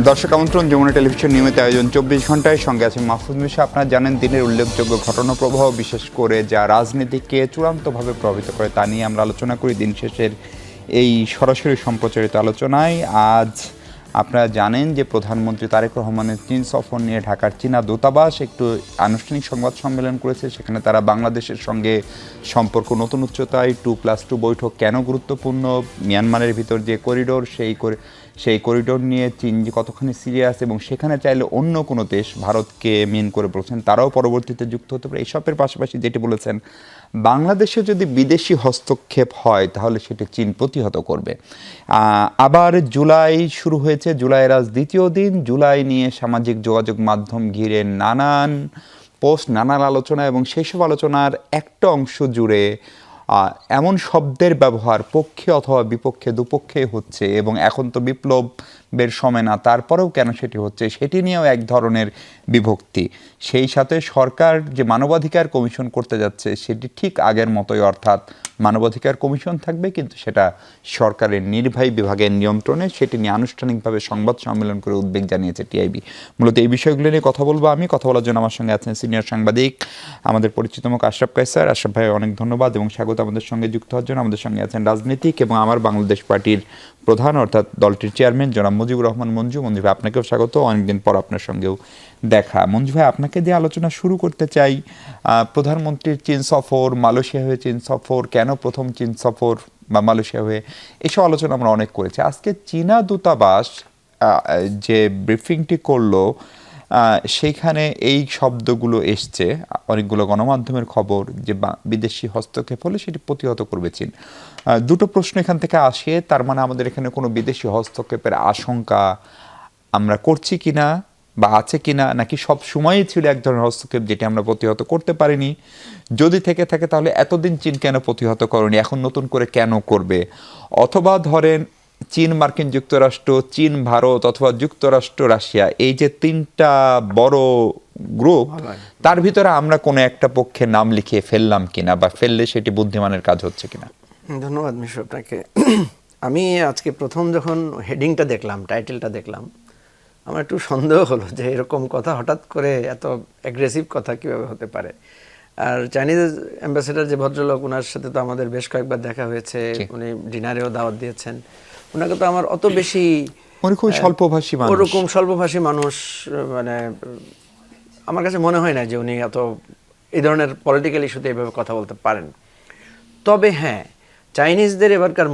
দর্শক আমন্ত্রণ, যমুনা টেলিভিশন নিয়মিত আয়োজন 24 ঘন্টায়, সঙ্গে আছে মাহফুজ মিশা। আপনারা জানেন দিনের উল্লেখযোগ্য ঘটনা প্রবাহ, বিশেষ করে যা রাজনীতিকে চূড়ান্তভাবে প্রভাবিত করে তা নিয়ে আমরা আলোচনা করি দিন শেষের এই সরাসরি সম্প্রচারিত আলোচনায়। আজ আপনারা জানেন যে প্রধানমন্ত্রী তারেক রহমানের চীন সফর নিয়ে ঢাকার চীনা দূতাবাস একটু আনুষ্ঠানিক সংবাদ সম্মেলন করেছে। সেখানে তারা বাংলাদেশের সঙ্গে সম্পর্ক নতুন উচ্চতায় 2+2 বৈঠক কেন গুরুত্বপূর্ণ, মিয়ানমারের ভিতর যে করিডোর সেই করিডোর নিয়ে চীন যে কতখানি সিরিয়াস এবং সেখানে চাইলে অন্য কোনো দেশ ভারতকে মেন করে বলছেন তারাও পরবর্তীতে যুক্ত হতে পারে। এইসবের পাশাপাশি যেটি বলেছেন, বাংলাদেশে যদি বিদেশি হস্তক্ষেপ হয় তাহলে সেটি চীন প্রতিহত করবে। আবার জুলাই শুরু হয়েছে, জুলাইয়ের আজ দ্বিতীয় দিন। জুলাই নিয়ে সামাজিক যোগাযোগ মাধ্যম ঘিরে নানান পোস্ট, নানান আলোচনা এবং সেই সব আলোচনার একটা অংশ জুড়ে এমন শব্দের ব্যবহার পক্ষে অথবা বিপক্ষে দুপক্ষে হচ্ছে এবং এখন তো বিপ্লবের সময় না, তারপরেও কেন সেটি হচ্ছে সেটি নিয়েও এক ধরনের বিভক্তি। সেই সাথে সরকার যে মানবাধিকার কমিশন করতে যাচ্ছে সেটি ঠিক আগের মতোই, অর্থাৎ মানবাধিকার কমিশন থাকবে কিন্তু সেটা সরকারের নির্বাহী বিভাগের নিয়ন্ত্রণে। সেটি নিয়ে আনুষ্ঠানিকভাবে সংবাদ সম্মেলন করে উদ্বেগ জানিয়েছে টিআইবি। মূলত এই বিষয়গুলো নিয়ে কথা বলবো আমি। কথা বলার জন্য আমার সঙ্গে আছেন সিনিয়র সাংবাদিক আমাদের পরিচিত মুখ আশরাফ কায়সার। আশরাফ ভাই অনেক ধন্যবাদ এবং স্বাগত আমাদের সঙ্গে যুক্ত হওয়ার জন্য। আমাদের সঙ্গে আছেন রাজনীতিক এবং আমার বাংলাদেশ পার্টির প্রধান অর্থাৎ দলটির চেয়ারম্যান জনাব মুজিবুর রহমান মঞ্জু। মঞ্জু ভাই আপনাকেও স্বাগত, অনেকদিন পর আপনার সঙ্গেও দেখা। মঞ্জু ভাই, আপনাকে দিয়ে আলোচনা শুরু করতে চাই। প্রধানমন্ত্রীর চীন সফর, মালয়েশিয়া হয়ে চীন সফর, কেন প্রথম চীন সফর বা মালয়েশিয়া হয়ে, এসব আলোচনা আমরা অনেক করেছি। আজকে চীনা দূতাবাস যে ব্রিফিংটি করলো সেইখানে এই শব্দগুলো এসছে, অনেকগুলো গণমাধ্যমের খবর যে বিদেশি হস্তক্ষেপ হলে সেটি প্রতিহত করবে চীন। দুটো প্রশ্ন এখান থেকে আসে, তার মানে আমাদের এখানে কোনো বিদেশি হস্তক্ষেপের আশঙ্কা আমরা করছি কিনা বা আছে কিনা, নাকি সব সময়ই ছিল এক ধরনের হস্তক্ষেপ যেটি আমরা প্রতিহত করতে পারিনি? যদি থেকে থাকে তাহলে এতদিন চীন কেন প্রতিহত করেনি, এখন নতুন করে কেন করবে? অথবা ধরেন চীন মার্কিন যুক্তরাষ্ট্র, চীন ভারত অথবা যুক্তরাষ্ট্র রাশিয়া, এই যে তিনটা বড় গ্রুপ, তার ভিতরে আমরা কোনো একটা পক্ষে নাম লিখিয়ে ফেললাম কিনা বা ফেললে সেটি বুদ্ধিমানের কাজ হচ্ছে কিনা? ধন্যবাদ মিশু আপনাকে। আমি আজকে প্রথম যখন হেডিংটা দেখলাম, টাইটেলটা দেখলাম, আমার একটু সন্দেহ হলো যে এরকম কথা হঠাৎ করে এত অ্যাগ্রেসিভ কথা কিভাবে হতে পারে। আর চাইনিজ অ্যাম্বাসেডার যে ভদ্রলোক, ওনার সাথে তো আমাদের বেশ কয়েকবার দেখা হয়েছে, উনি ডিনারেও দাওয়াত দিয়েছেন। ওনাকে তো আমার অত বেশি, উনি খুব স্বল্পভাষী মানুষ, ওরকম স্বল্পভাষী মানুষ, মানে আমার কাছে মনে হয় না যে উনি এত এই ধরনের পলিটিক্যাল ইস্যুতে এইভাবে কথা বলতে পারেন। তবে হ্যাঁ, চাইনিজদের এবারকার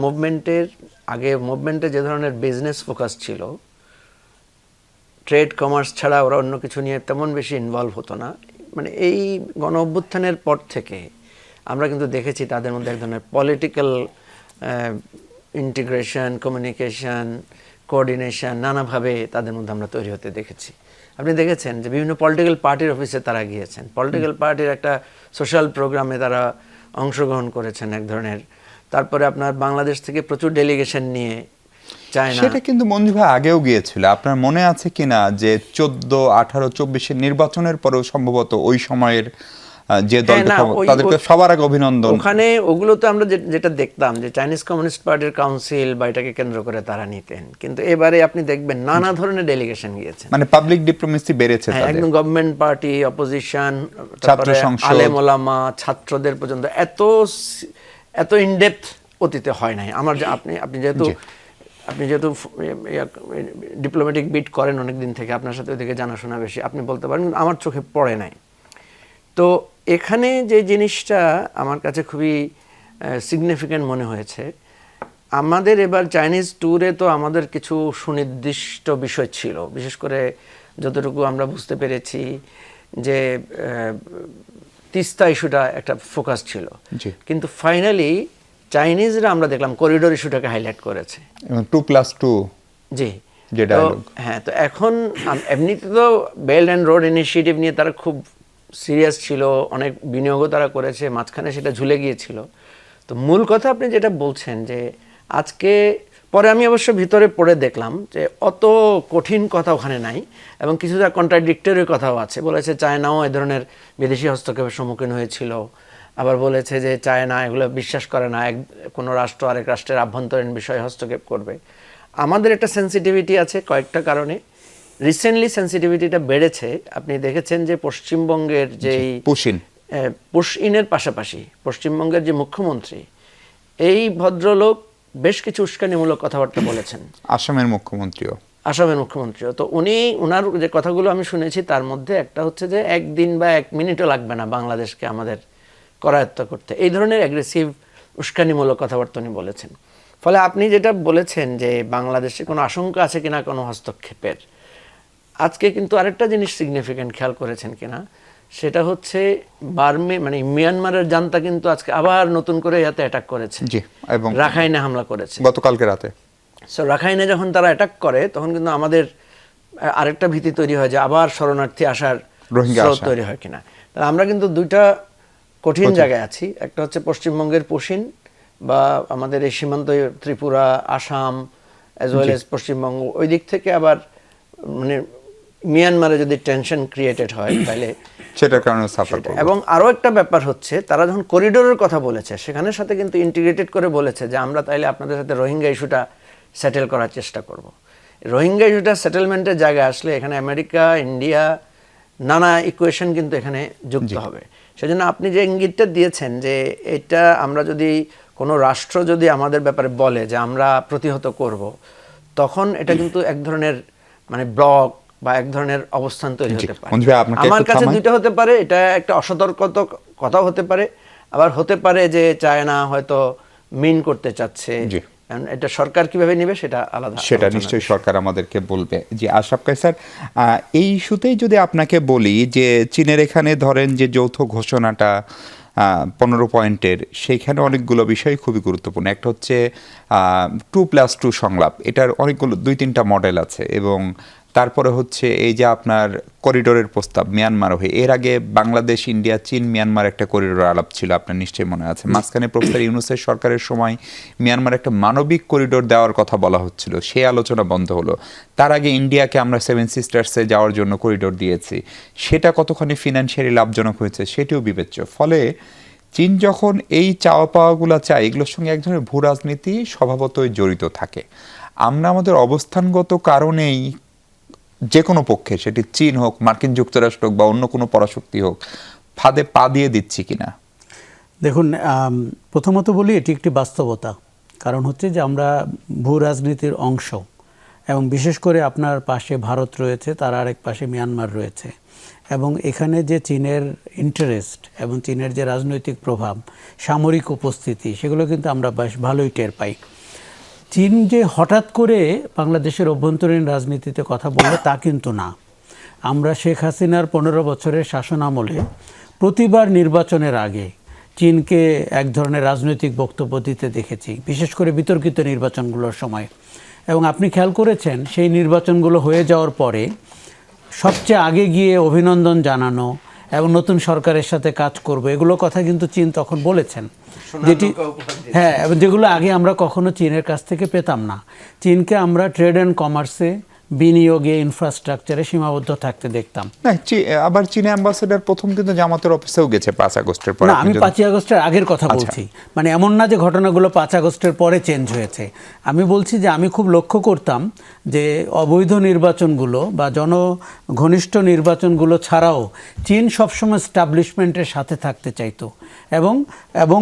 মুভমেন্টে যে ধরনের বিজনেস ফোকাস ছিল, ট্রেড কমার্স ছাড়া ওরা অন্য কিছু নিয়ে তেমন বেশি ইনভলভ হতো না। মানে এই গণ অভ্যুত্থানের পর থেকে আমরা কিন্তু দেখেছি তাদের মধ্যে এক ধরনের পলিটিক্যাল ইন্টিগ্রেশন, কমিউনিকেশন, কোঅর্ডিনেশন নানাভাবে তাদের মধ্যে আমরা তৈরি হতে দেখেছি। আপনি দেখেছেন যে বিভিন্ন পলিটিক্যাল পার্টির অফিসে তারা গিয়েছেন, পলিটিক্যাল পার্টির একটা সোশ্যাল প্রোগ্রামে তারা অংশগ্রহণ করেছেন এক ধরনের। তারপরে আপনার বাংলাদেশ থেকে প্রচুর ডেলিগেশন নিয়ে চায়না, সেটা কিন্তু মঞ্জু ভাই আগেও গিয়েছিল। আপনার মনে আছে কিনা যে 14, 18, 24 নির্বাচনের পরেও সম্ভবত ওই সময়ের যে দলটা, তাদেরকে সবার আগে অভিনন্দন। ওখানে ওগুলো তো আমরা যেটা দেখতাম যে চাইনিজ কমিউনিস্ট পার্টির কাউন্সিল বা এটাকে কেন্দ্র করে তারা নিতেন, কিন্তু এবারে আপনি দেখবেন নানা ধরনের ডেলিগেশন গিয়েছেন। মানে পাবলিক ডিপ্লোমেসি বেড়েছে, একদম গভর্নমেন্ট পার্টি, অপোজিশন, ছাত্র সংসদ, আলেম ওলামা, ছাত্রদের পর্যন্ত এত ইনডেপথ অতীতে হয় নাই। আমার যে আপনি যেহেতু ডিপ্লোম্যাটিক বিট করেন অনেক দিন থেকে, আপনার সাথে ওইদিকে জানাশোনা বেশি, আপনি বলতে পারেন, কিন্তু আমার চোখে পড়ে নাই। তো এখানে যে জিনিসটা আমার কাছে খুবই সিগনিফিক্যান্ট মনে হয়েছে, আমাদের এবার চাইনিজ ট্যুরে তো আমাদের কিছু সুনির্দিষ্ট বিষয় ছিল, বিশেষ করে যতটুকু আমরা বুঝতে পেরেছি যে তিস্তা ইস্যুটা একটা ফোকাস ছিল, কিন্তু ফাইনালি চাইনিজরা আমরা দেখলাম করিডোর ইস্যুটাকে হাইলাইট করেছে, 2+2। জি, হ্যাঁ। তো এখন এমনিতে তো বেল্ট অ্যান্ড রোড ইনিশিয়েটিভ নিয়ে তারা খুব সিরিয়াস ছিল, অনেক বিনিয়োগও তারা করেছে, মাঝখানে সেটা ঝুলে গিয়েছিল। তো মূল কথা আপনি যেটা বলছেন যে আজকে পরে আমি অবশ্য ভিতরে পড়ে দেখলাম যে অত কঠিন কথা ওখানে নাই এবং কিছুটা কন্ট্রাডিক্টরি কথাও আছে। বলেছে চায়নাও এ ধরনের বিদেশি হস্তক্ষেপের সম্মুখীন হয়েছিল, আবার বলেছে যে চায়না এগুলো বিশ্বাস করে না কোনো রাষ্ট্র আরেক রাষ্ট্রের আভ্যন্তরীণ বিষয়ে হস্তক্ষেপ করবে। আমাদের একটা সেন্সিটিভিটি আছে কয়েকটা কারণে। রিসেন্টলি সেন্সিটিভিটিটা বেড়েছে। আপনি দেখেছেন যে পশ্চিমবঙ্গের যেই পুশইনের পাশাপাশি পশ্চিমবঙ্গের যে মুখ্যমন্ত্রী, এই ভদ্রলোক বেশ কিছু উস্কানিমূলক কথাবার্তা বলেছেন। আসামের মুখ্যমন্ত্রীও তো উনার যে কথাগুলো আমি শুনেছি তার মধ্যে একটা হচ্ছে যে একদিন বা 1 মিনিটও লাগবে না বাংলাদেশকে আমাদের করায়ত্ত করতে, এই ধরনের অ্যাগ্রেসিভ উস্কানিমূলক কথাবার্তা উনি বলেছেন। ফলে আপনি যেটা বলেছেন যে বাংলাদেশে কোনো আশঙ্কা আছে কিনা কোনো হস্তক্ষেপের, আজকে কিন্তু আরেকটা জিনিস সিগনিফিক্যান্ট খেয়াল করেছেন কিনা, সেটা হচ্ছে মিয়ানমারের জান্তা কিন্তু আজকে আবার নতুন করে ইয়াতে অ্যাটাক করেছে, এবং রাখাইনে হামলা করেছে গতকালকে রাতে। সো রাখাইনে যখন তারা অ্যাটাক করে তখন কিন্তু আমাদের আরেকটা ভীতি তৈরি হয় যে আবার শরণার্থী আসার স্রোত তৈরি হয় কিনা। তাহলে আমরা কিন্তু দুইটা কঠিন জায়গায় আছি। একটা হচ্ছে পশ্চিমবঙ্গের পশ্চিম বা আমাদের এই সীমান্ত Tripura, Assam as well as Paschimbanga, ওই দিক থেকে আবার মানে মিয়ানমারে যদি টেনশন ক্রিয়েটেড হয় তাহলে সেটার কারণে সাফার করবে। এবং আরও একটা ব্যাপার হচ্ছে তারা যখন করিডোরের কথা বলেছে সেখানের সাথে কিন্তু ইন্টিগ্রেটেড করে বলেছে যে আমরা তাইলে আপনাদের সাথে রোহিঙ্গা ইস্যুটা সেটেল করার চেষ্টা করব। রোহিঙ্গা ইস্যুটা সেটেলমেন্টের জায়গায় আসলে এখানে আমেরিকা, ইন্ডিয়া নানা ইকুয়েশন কিন্তু এখানে যুক্ত হবে। সেজন্য আপনি যে ইঙ্গিতটা দিয়েছেন যে এটা আমরা যদি কোনো রাষ্ট্র যদি আমাদের ব্যাপারে বলে যে আমরা প্রতিহত করব, তখন এটা কিন্তু এক ধরনের মানে ব্লক বা এক ধরনের অবস্থান তৈরি হতে পারে। আমার কাছে দুইটা হতে পারে, এটা একটা অসতর্কত কথাও হতে পারে, আবার হতে পারে যে চায়না হয়তো মিন করতে চাচ্ছে। এটা সরকার কিভাবে নেবে সেটা আলাদা, সেটা নিশ্চয়ই সরকার আমাদেরকে বলবে। যে আশরাফ কায়সার, এই ইস্যুতেই যদি আপনাকে বলি যে চীনের এখানে ধরেন যে যৌথ ঘোষণাটা 15 পয়েন্টের, সেইখানে অনেকগুলো বিষয় খুবই গুরুত্বপূর্ণ। একটা হচ্ছে 2+2 সংলাপ, এটার অনেকগুলো 2-3টা মডেল আছে। এবং তারপরে হচ্ছে এই যে আপনার করিডোরের প্রস্তাব মিয়ানমার হয়ে, এর আগে বাংলাদেশ, ইন্ডিয়া, চীন, মিয়ানমার একটা করিডোর আলাপ ছিল, আপনার নিশ্চয়ই মনে আছে। মাঝখানে প্রফেসর ইউনূসের সরকারের সময় মিয়ানমার একটা মানবিক করিডোর দেওয়ার কথা বলা হচ্ছিল, সেই আলোচনা বন্ধ হলো। তার আগে ইন্ডিয়াকে আমরা 7 সিস্টার্সে যাওয়ার জন্য করিডোর দিয়েছি, সেটা কতখানি ফিনান্সিয়ালি লাভজনক হয়েছে সেটিও বিবেচ্য। ফলে চীন যখন এই চাওয়া পাওয়াগুলো চায়, এগুলোর সঙ্গে এক ধরনের ভূ রাজনীতি স্বভাবতই জড়িত থাকে। আমরা আমাদের অবস্থানগত কারণেই যে কোনো পক্ষে, সেটি চীন হোক, মার্কিন যুক্তরাষ্ট্র হোক বা অন্য কোনো পরাশক্তি হোক, ফাঁদে পা দিয়ে দিচ্ছি কিনা? দেখুন, প্রথমত বলি এটি একটি বাস্তবতা। কারণ হচ্ছে যে আমরা ভূ রাজনীতির অংশ, এবং বিশেষ করে আপনার পাশে ভারত রয়েছে, তার আরেক পাশে মিয়ানমার রয়েছে, এবং এখানে যে চীনের ইন্টারেস্ট এবং চীনের যে রাজনৈতিক প্রভাব, সামরিক উপস্থিতি, সেগুলো কিন্তু আমরা বেশ ভালোই টের পাই। চীন যে হঠাৎ করে বাংলাদেশের অভ্যন্তরীণ রাজনীতিতে কথা বলল তা কিন্তু না। আমরা শেখ হাসিনার 15 বছরের শাসন আমলে প্রতিবার নির্বাচনের আগে চীনকে এক ধরনের রাজনৈতিক বক্তব্য দিতে দেখেছি, বিশেষ করে বিতর্কিত নির্বাচনগুলোর সময়। এবং আপনি খেয়াল করেছেন সেই নির্বাচনগুলো হয়ে যাওয়ার পরে সবচেয়ে আগে গিয়ে অভিনন্দন জানানো এবং নতুন সরকারের সাথে কাজ করব, এগুলো কথা কিন্তু চীন তখন বলেছেন, যেটি হ্যাঁ, যেগুলো আগে আমরা কখনো চীনের কাছ থেকে পেতাম না। চীনকে আমরা ট্রেড অ্যান্ড কমার্সে, বিনিয়োগে, ইনফ্রাস্ট্রাকচারে সীমাবদ্ধ থাকতে দেখতাম। আবার চীনে অ্যাম্বাসেডর প্রথম কিন্তু জামাতের অফিসেও গেছে 5 আগস্টের পরে। না, আমি 5 আগস্টের আগের কথা বলছি। মানে এমন না যে ঘটনাগুলো 5 আগস্টের পরে চেঞ্জ হয়েছে। আমি বলছি যে আমি খুব লক্ষ্য করতাম যে অবৈধ নির্বাচনগুলো বা জনঘনিষ্ঠ নির্বাচনগুলো ছাড়াও চীন সবসময় স্টাবলিশমেন্টের সাথে থাকতে চাইতো, এবং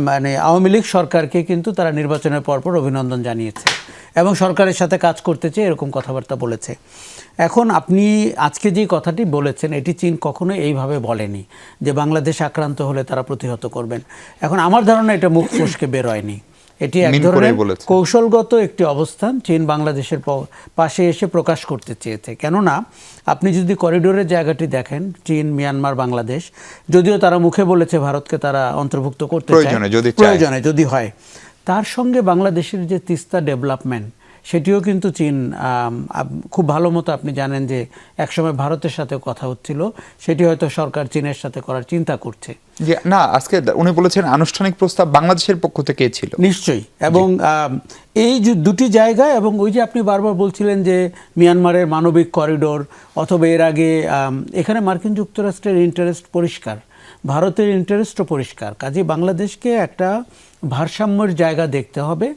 মানে আওয়ামী লীগ সরকারকে কিন্তু তারা নির্বাচনের পরপর অভিনন্দন জানিয়েছে এবং সরকারের সাথে কাজ করতে চেয়ে এরকম কথাবার্তা বলেছে। এখন আপনি আজকে যে কথাটি বলেছেন, এটি চীন কখনো এইভাবে বলেনি যে বাংলাদেশ আক্রান্ত হলে তারা প্রতিহত করবেন। এখন আমার ধারণা এটা মুখ ফসকে বের হয়নি, এটি এক ধরনের কৌশলগত একটি অবস্থান চীন বাংলাদেশের পাশে এসে প্রকাশ করতে চেয়েছে। কেননা আপনি যদি করিডোরের জায়গাটি দেখেন, চীন, মিয়ানমার, বাংলাদেশ, যদিও তারা মুখে বলেছে ভারতকে তারা অন্তর্ভুক্ত করতে চায় প্রয়োজনে যদি হয়, তার সঙ্গে বাংলাদেশের যে তিস্তা ডেভেলপমেন্ট, সেটিও কিন্তু চীন খুব ভালো মতো আপনি জানেন যে একসময় ভারতের সাথে কথা হচ্ছিল, সেটি হয়তো সরকার চীনের সাথে করার চিন্তা করছে। যে না, আজকে উনি বলেছেন আনুষ্ঠানিক প্রস্তাব বাংলাদেশের পক্ষ থেকে ছিল। নিশ্চয়ই, এবং এই যে দুটি জায়গা, এবং ওই যে আপনি বারবার বলছিলেন যে মিয়ানমারের মানবিক করিডোর, অথবা এর আগে এখানে মার্কিন যুক্তরাষ্ট্রের ইন্টারেস্ট পরিষ্কার, ভারতের ইন্টারেস্টও পরিষ্কার। কাজে বাংলাদেশকে একটা ভারসাম্যের জায়গা দেখতে হবে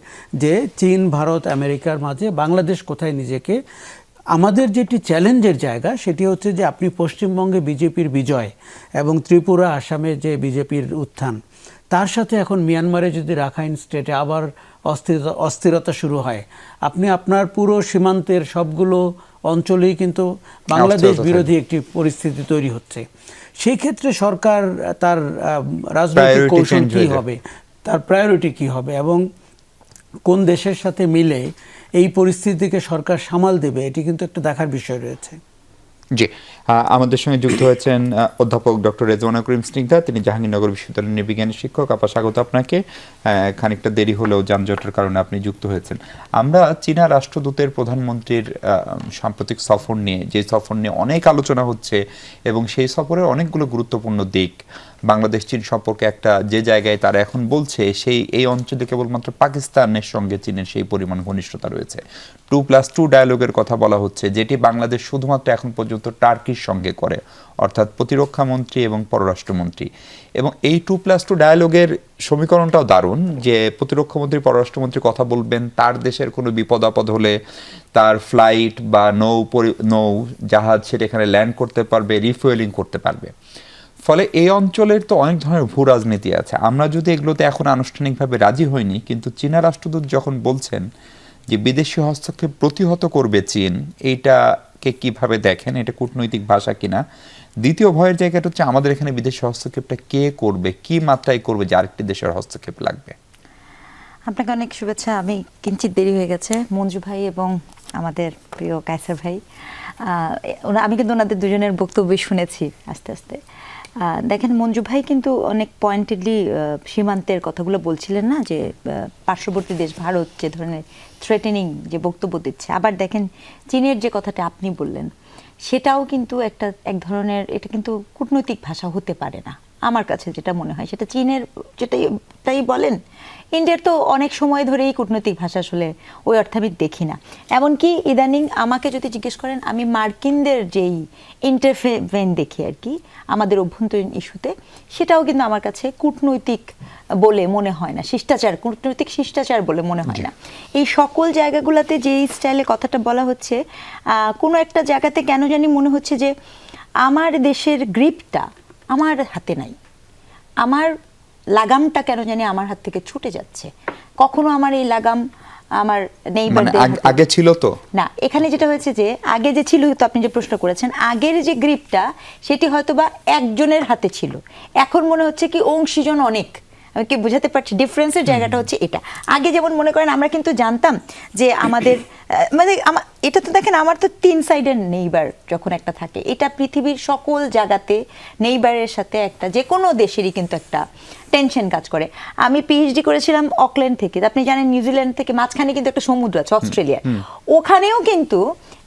যে চীন, ভারত, আমেরিকার মাঝে বাংলাদেশ কোথায় নিজেকে, আমাদের যেটি চ্যালেঞ্জের জায়গা সেটি হচ্ছে যে আপনি পশ্চিমবঙ্গে বিজেপির বিজয় এবং ত্রিপুরা, আসামে যে বিজেপির উত্থান, তার সাথে এখন মিয়ানমারে যদি রাখাইন স্টেটে আবার অস্থিরতা শুরু হয়, আপনি আপনার পুরো সীমান্তের সবগুলো অঞ্চলেই কিন্তু বাংলাদেশ বিরোধী একটি পরিস্থিতি তৈরি হচ্ছে। সেই ক্ষেত্রে সরকার তার রাজনৈতিক কৌশল কী হবে, তার প্রায়োরিটি কী হবে, এবং কোন দেশের সাথে মিলে এই পরিস্থিতিকে সরকার সামাল দেবে, এটি কিন্তু একটা দেখার বিষয় রয়েছে। জি, আমাদের সঙ্গে যুক্ত হয়েছেন অধ্যাপক ডক্টর রেজওয়ানা করিম স্নিগ্ধা, তিনি জাহাঙ্গীরনগর বিশ্ববিদ্যালয়ের নৃবিজ্ঞানের শিক্ষক। আপা, স্বাগত আপনাকে। খানিকটা দেরি হলেও যানজটের কারণে আপনি যুক্ত হয়েছেন। আমরা চীনা রাষ্ট্রদূতের প্রধানমন্ত্রীর সাম্প্রতিক সফর নিয়ে, যে সফর নিয়ে অনেক আলোচনা হচ্ছে, এবং সেই সফরের অনেকগুলো গুরুত্বপূর্ণ দিক, বাংলাদেশ চীন সম্পর্কে একটা যে জায়গায় তারা এখন বলছে এই অঞ্চলে কেবলমাত্র পাকিস্তানের সঙ্গে চীনের সেই পরিমাণ ঘনিষ্ঠতা রয়েছে। 2+2 ডায়ালগের কথা বলা হচ্ছে, যেটি বাংলাদেশ শুধুমাত্র এখন পর্যন্ত টার্কির সঙ্গে করে, অর্থাৎ প্রতিরক্ষা মন্ত্রী এবং পররাষ্ট্রমন্ত্রী। এবং এই 2+2 ডায়ালগের সমীকরণটাও দারুণ, যে প্রতিরক্ষামন্ত্রী, পররাষ্ট্রমন্ত্রী কথা বলবেন, তার দেশের কোনো বিপদ আপদ হলে তার ফ্লাইট বা নৌ জাহাজ সেটা এখানে ল্যান্ড করতে পারবে, রিফুয়েলিং করতে পারবে। ফলে এই অঞ্চলের তো অনেক ধরনের ভূ রাজনীতি আছে। আমরা যদি এগুলোতে এখন আনুষ্ঠানিকভাবে রাজি হইনি, কিন্তু চীনা রাষ্ট্রদূত যখন বলছেন যে বিদেশি হস্তক্ষেপ প্রতিহত করবে চীন, এইটাকে কিভাবে দেখেন? এটা কূটনৈতিক ভাষা কিনা? দ্বিতীয় ভয়ের জায়গাটা হচ্ছে আমাদের এখানে বিদেশি হস্তক্ষেপটা কে করবে, কি মাত্রায় করবে, যে আরেকটি দেশের হস্তক্ষেপ লাগবে? আপনাকে অনেক শুভেচ্ছা। আমি কিঞ্চিত দেরি হয়ে গেছে, মঞ্জু ভাই এবং আমাদের প্রিয় কায়সার ভাই, আমি কিন্তু ওনাদের দুজনের বক্তব্যই শুনেছি আস্তে আস্তে। দেখেন, মঞ্জু ভাই কিন্তু অনেক পয়েন্টেডলি সীমান্তের কথাগুলো বলছিলেন না, যে পার্শ্ববর্তী দেশ ভারত যে ধরনের থ্রেটেনিং যে বক্তব্য দিচ্ছে। আবার দেখেন চীনের যে কথাটা আপনি বললেন, সেটাও কিন্তু এক ধরনের, এটা কিন্তু কূটনৈতিক ভাষা হতে পারে না আমার কাছে যেটা মনে হয়। সেটা চীনের তাই বলেন, ইন্ডিয়ার তো অনেক সময় ধরেই কূটনৈতিক ভাষা আসলে ওই অর্থে আমি দেখি না। এমনকি ইদানিং আমাকে যদি জিজ্ঞেস করেন, আমি মার্কিনদের যেই ইন্টারভেন দেখি আর কি আমাদের অভ্যন্তরীণ ইস্যুতে, সেটাও কিন্তু আমার কাছে কূটনৈতিক বলে মনে হয় না, কূটনৈতিক শিষ্টাচার বলে মনে হয় না। এই সকল জায়গাগুলোতে যেই স্টাইলে কথাটা বলা হচ্ছে, কোনো একটা জায়গাতে কেন জানি মনে হচ্ছে যে আমার দেশের গ্রিপটা আমার হাতে নাই, আমার লাগামটা কেন জানি আমার হাত থেকে ছুটে যাচ্ছে। কখনো আমার এই লাগাম আমার নেইবারদের আগে ছিল তো না। এখানে যেটা হয়েছে যে আগে যে ছিল, তো আপনি যে প্রশ্ন করেছেন, আগের যে গ্রিপটা সেটি হয়তো বা একজনের হাতে ছিল, এখন মনে হচ্ছে কি অংশীজন অনেক। আমি কি বোঝাতে পারছি? ডিফারেন্সের জায়গাটা হচ্ছে এটা। আগে যেমন মনে করেন আমরা কিন্তু জানতাম যে আমাদের মানে এটা তো দেখেন, আমার তো 3 সাইডের নেইবার যখন একটা থাকে, এটা পৃথিবীর সকল জায়গাতে নেইবারের সাথে একটা যে কোনো দেশেরই কিন্তু একটা টেনশন কাজ করে। আমি পিএইচডি করেছিলাম অকল্যান্ড থেকে, আপনি জানেন নিউজিল্যান্ড থেকে মাঝখানে কিন্তু একটা সমুদ্র আছে, অস্ট্রেলিয়া। ওখানেও কিন্তু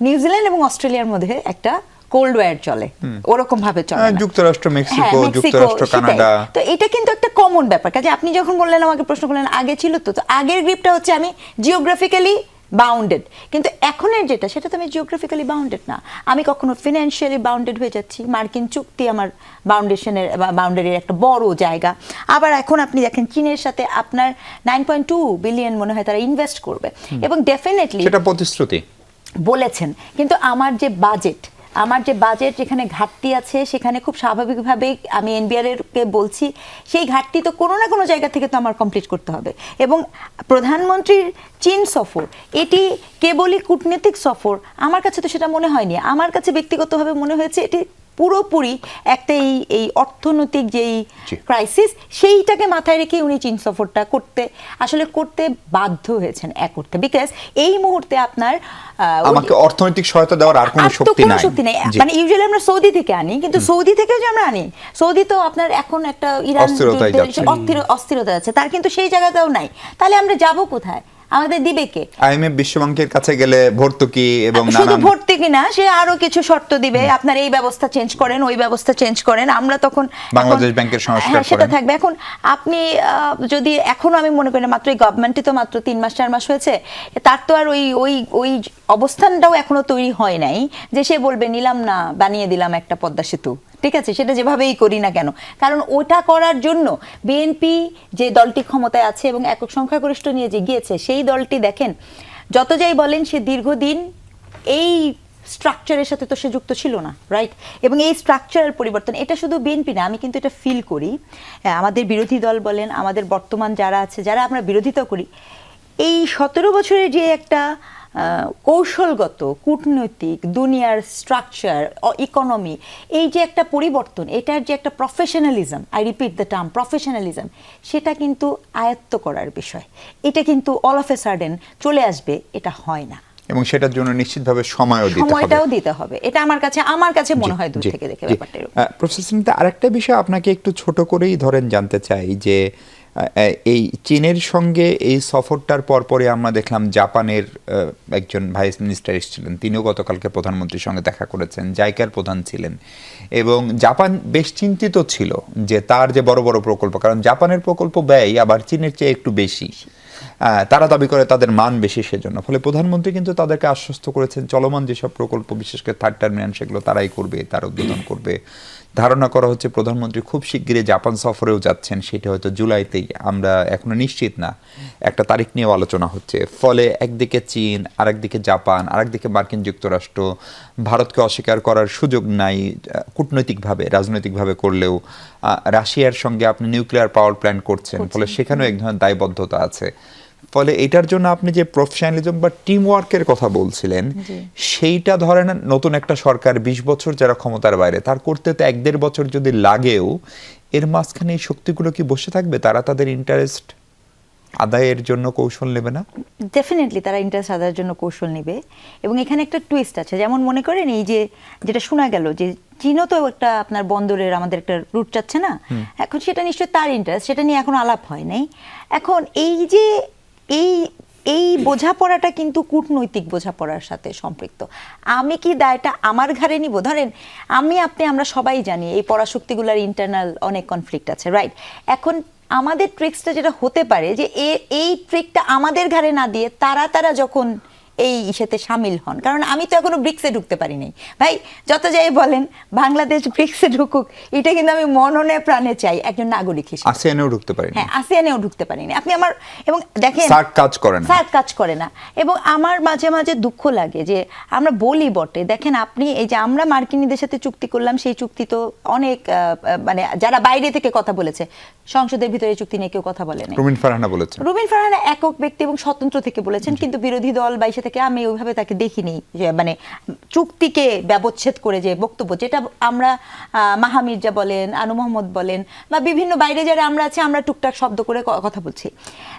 নিউজিল্যান্ড এবং অস্ট্রেলিয়ার মধ্যে একটা কোল্ড ওয়ার চলে, ওরকম ভাবে চলে যুক্তরাষ্ট্র, মেক্সিকো, যুক্তরাষ্ট্র, কানাডা। তো এটা কিন্তু একটা কমন ব্যাপার। কাজে আপনি যখন বললেন, আমাকে প্রশ্ন করলেন আগে ছিল তো আগের গ্রিপটা হচ্ছে আমি জিওগ্রাফিক্যালি বাউন্ডেড, কিন্তু এখনের যেটা সেটা তো আমি জিওগ্রাফিক্যালি বাউন্ডেড না, আমি কখনো ফিনান্সিয়ালি বাউন্ডেড হয়ে যাচ্ছি। মার্কিন চুক্তি আমার বাউন্ডারির একটা বড় জায়গা। আবার এখন আপনি দেখেন চীনের সাথে আপনার 9.2 বিলিয়ন মনে হয় তারা ইনভেস্ট করবে, এবং ডেফিনেটলি সেটা প্রতিশ্রুতি বলেছেন। কিন্তু আমার যে বাজেট যেখানে ঘাটতি আছে, সেখানে খুব স্বাভাবিকভাবেই আমি এনবিআরকে বলছি, সেই ঘাটতি তো কোনো না কোনো জায়গা থেকে তো আমার কমপ্লিট করতে হবে। এবং প্রধানমন্ত্রীর চীন সফর, এটি কেবলই কূটনীতিক সফর আমার কাছে তো সেটা মনে হয়নি। আমার কাছে ব্যক্তিগতভাবে মনে হয়েছে এটি পুরোপুরি একটা এই অর্থনৈতিক যেই ক্রাইসিস, সেইটাকে মাথায় রেখে উনি চীন সফরটা করতে বাধ্য হয়েছেন এক করতে। বিকজ এই মুহূর্তে আপনার আমাকে অর্থনৈতিক সহায়তা দেওয়ার আর কোনো শক্তি নাই। মানে ইউজুয়ালি আমরা সৌদি থেকে আনি, কিন্তু সৌদি থেকেও যে আমরা আনি, সৌদি তো আপনার এখন একটা ইরান অস্থিরতা আছে, তার কিন্তু সেই জায়গাটাও নাই। তাহলে আমরা যাব কোথায়? আমাদের দিবে কে? IMF বিশ্বব্যাংকের কাছে গেলে ভর্তুকি এবং শুধু নানান ভর্তুকি না, সে আরো কিছু শর্ত দিবে, আপনার এই ব্যবস্থা চেঞ্জ করেন, ওই ব্যবস্থা চেঞ্জ করেন। আমরা তখন বাংলাদেশ ব্যাংকের সংস্কার হ্যাঁ, সেটা করেন। থাকবে। এখন আপনি যদি এখনো আমি মনে করি না, মাত্র এই গভর্নমেন্টই তো মাত্র 3 মাস 4 মাস হয়েছে, তার তো আর ওই ওই ওই অবস্থানটাও এখনো তৈরি হয় নাই যে সে বলবে নিলাম না, বানিয়ে দিলাম একটা পদ্মা সেতু। ঠিক আছে, সেটা যেভাবেই করি না কেন, কারণ ওটা করার জন্য বিএনপি যে দলটি ক্ষমতায় আছে এবং একক সংখ্যাগরিষ্ঠ নিয়ে যে গিয়েছে, সেই দলটি দেখেন যত যাই বলেন সে দীর্ঘদিন এই স্ট্রাকচারের সাথে তো সে যুক্ত ছিল না, রাইট? এবং এই স্ট্রাকচারের পরিবর্তন, এটা শুধু বিএনপি না, আমি কিন্তু এটা ফিল করি, আমাদের বিরোধী দল বলেন, আমাদের বর্তমান যারা আছে, যারা আমরা বিরোধিতা করি, এই 17 বছরের যে একটা কৌশলগত কূটনৈতিক দুনিয়ার স্ট্রাকচার, ইকোনমি, এই যে একটা পরিবর্তন, এটার যে একটা professionalism, I repeat the term professionalism, সেটা কিন্তু আয়ত্ত করার বিষয়। এটা কিন্তু অল অফ এ সাডেন চলে আসবে, এটা হয় না, এবং সেটার জন্য নিশ্চিতভাবে সময়টাও দিতে হবে। এটা আমার কাছে মনে হয় দূর থেকে দেখে ব্যাপারটা এরকম। প্রফেসর স্মিতা, আরেকটা বিষয় আপনাকে একটু ছোট করেই ধরেন জানতে চাই যে এই চীনের সঙ্গে এই সফরটার পরপরই আমরা দেখলাম জাপানের একজন ভাইস মিনিস্টার এসেছিলেন, তিনিও গতকালকে প্রধানমন্ত্রীর সঙ্গে দেখা করেছেন, জাইকার প্রধান ছিলেন, এবং জাপান বেশ চিন্তিত ছিল যে তার যে বড় বড় প্রকল্প, কারণ জাপানের প্রকল্প ব্যয় আবার চীনের চেয়ে একটু বেশি, তারা দাবি করে তাদের মান বেশি, সেজন্য ফলে প্রধানমন্ত্রী কিন্তু তাদেরকে আশ্বস্ত করেছেন চলমান যেসব প্রকল্প, বিশেষ করে থার্ড টার্মিনাল, সেগুলো তারাই করবে, তারা উদ্বোধন করবে। ধারণা করা হচ্ছে প্রধানমন্ত্রী খুব শিগগিরই জাপান সফরেও যাচ্ছেন, সেটা হয়তো জুলাইতেই, আমরা এখনো নিশ্চিত না, একটা তারিখ নিয়েও আলোচনা হচ্ছে। ফলে একদিকে চীন, আরেকদিকে জাপান, আরেকদিকে মার্কিন যুক্তরাষ্ট্র, ভারতকে অস্বীকার করার সুযোগ নাই কূটনৈতিকভাবে, রাজনৈতিকভাবে করলেও। রাশিয়ার সঙ্গে আপনি নিউক্লিয়ার পাওয়ার প্ল্যান্ট করছেন, ফলে সেখানেও এক ধরনের দায়বদ্ধতা আছে। ফলে এটার জন্য আপনি যে প্রফেশনালিজম বা টিম ওয়ার্কের কথা বলছিলেন, সেইটা ধরেন নতুন একটা সরকার 20 বছর যারা ক্ষমতার বাইরে, তার করতে তো 1-1.5 বছর যদি লাগেও, এর মাঝখানে এই শক্তিগুলো কি বসে থাকবে? তারা তাদের ইন্টারেস্ট আদায়ের জন্য কৌশল নেবে না? ডেফিনেটলি তারা ইন্টারেস্ট আদায়ের জন্য কৌশল নেবে। এবং এখানে একটা টুইস্ট আছে, যেমন মনে করেন এই যে যেটা শোনা গেল যে চীনও তো একটা আপনার বন্দরের আমাদের একটা রুট চাচ্ছে না, এখন সেটা নিশ্চয়ই তার ইন্টারেস্ট, সেটা নিয়ে এখন আলাপ হয় নাই। এখন এই যে এই বোঝাপড়াটা কিন্তু কূটনৈতিক বোঝাপড়ার সাথে সম্পৃক্ত। আমি কি দায়টা আমার ঘাড়ে নিব? ধরেন আমরা সবাই জানি এই পরাশক্তিগুলোর ইন্টারনাল অনেক কনফ্লিক্ট আছে, রাইট? এখন আমাদের ট্রিক্সটা যেটা হতে পারে যে এই ট্রিকটা আমাদের ঘাড়ে না দিয়ে তারা যখন এই ইসেতে সামিল হন, কারণ আমি তো এখনো ব্রিক্সে ঢুকতে পারি নাই ভাই, যত যাই বলেন বাংলাদেশ ব্রিক্সে ঢুকুক, এটা কিন্তু আমি মননে প্রাণে চাই একজন নাগরিক হিসেবে। আসিয়ানেও ঢুকতে পারি না। হ্যাঁ, আসিয়ানেও ঢুকতে পারিনি। আপনি আমার, এবং দেখেন সার্ক কাজ করে না, সার্ক কাজ করে না। এবং আমার মাঝে মাঝে দুঃখ লাগে যে আমরা বলি বটে, দেখেন আপনি এই যে আমরা মার্কিনীদের সাথে চুক্তি করলাম, সেই চুক্তি তো অনেক মানে যারা বাইরে থেকে কথা বলেছে, সংসদের ভিতরে চুক্তি নিয়ে কেউ কথা বলে না। রুমিন ফারহানা বলেছেন, রুমিন ফারহানা একক ব্যক্তি এবং স্বতন্ত্র থেকে বলেছেন, কিন্তু বিরোধী দল বাইশে থেকে আমি ওইভাবে তাকে দেখিনি যে মানে চুক্তিকে ব্যবচ্ছেদ করে যে বক্তব্য, যেটা আমরা মাহা মির্জা বলেন, আনু মোহাম্মদ বলেন, বা বিভিন্ন বাইরে যারা আমরা আছি, আমরা টুকটাক শব্দ করে কথা বলছি।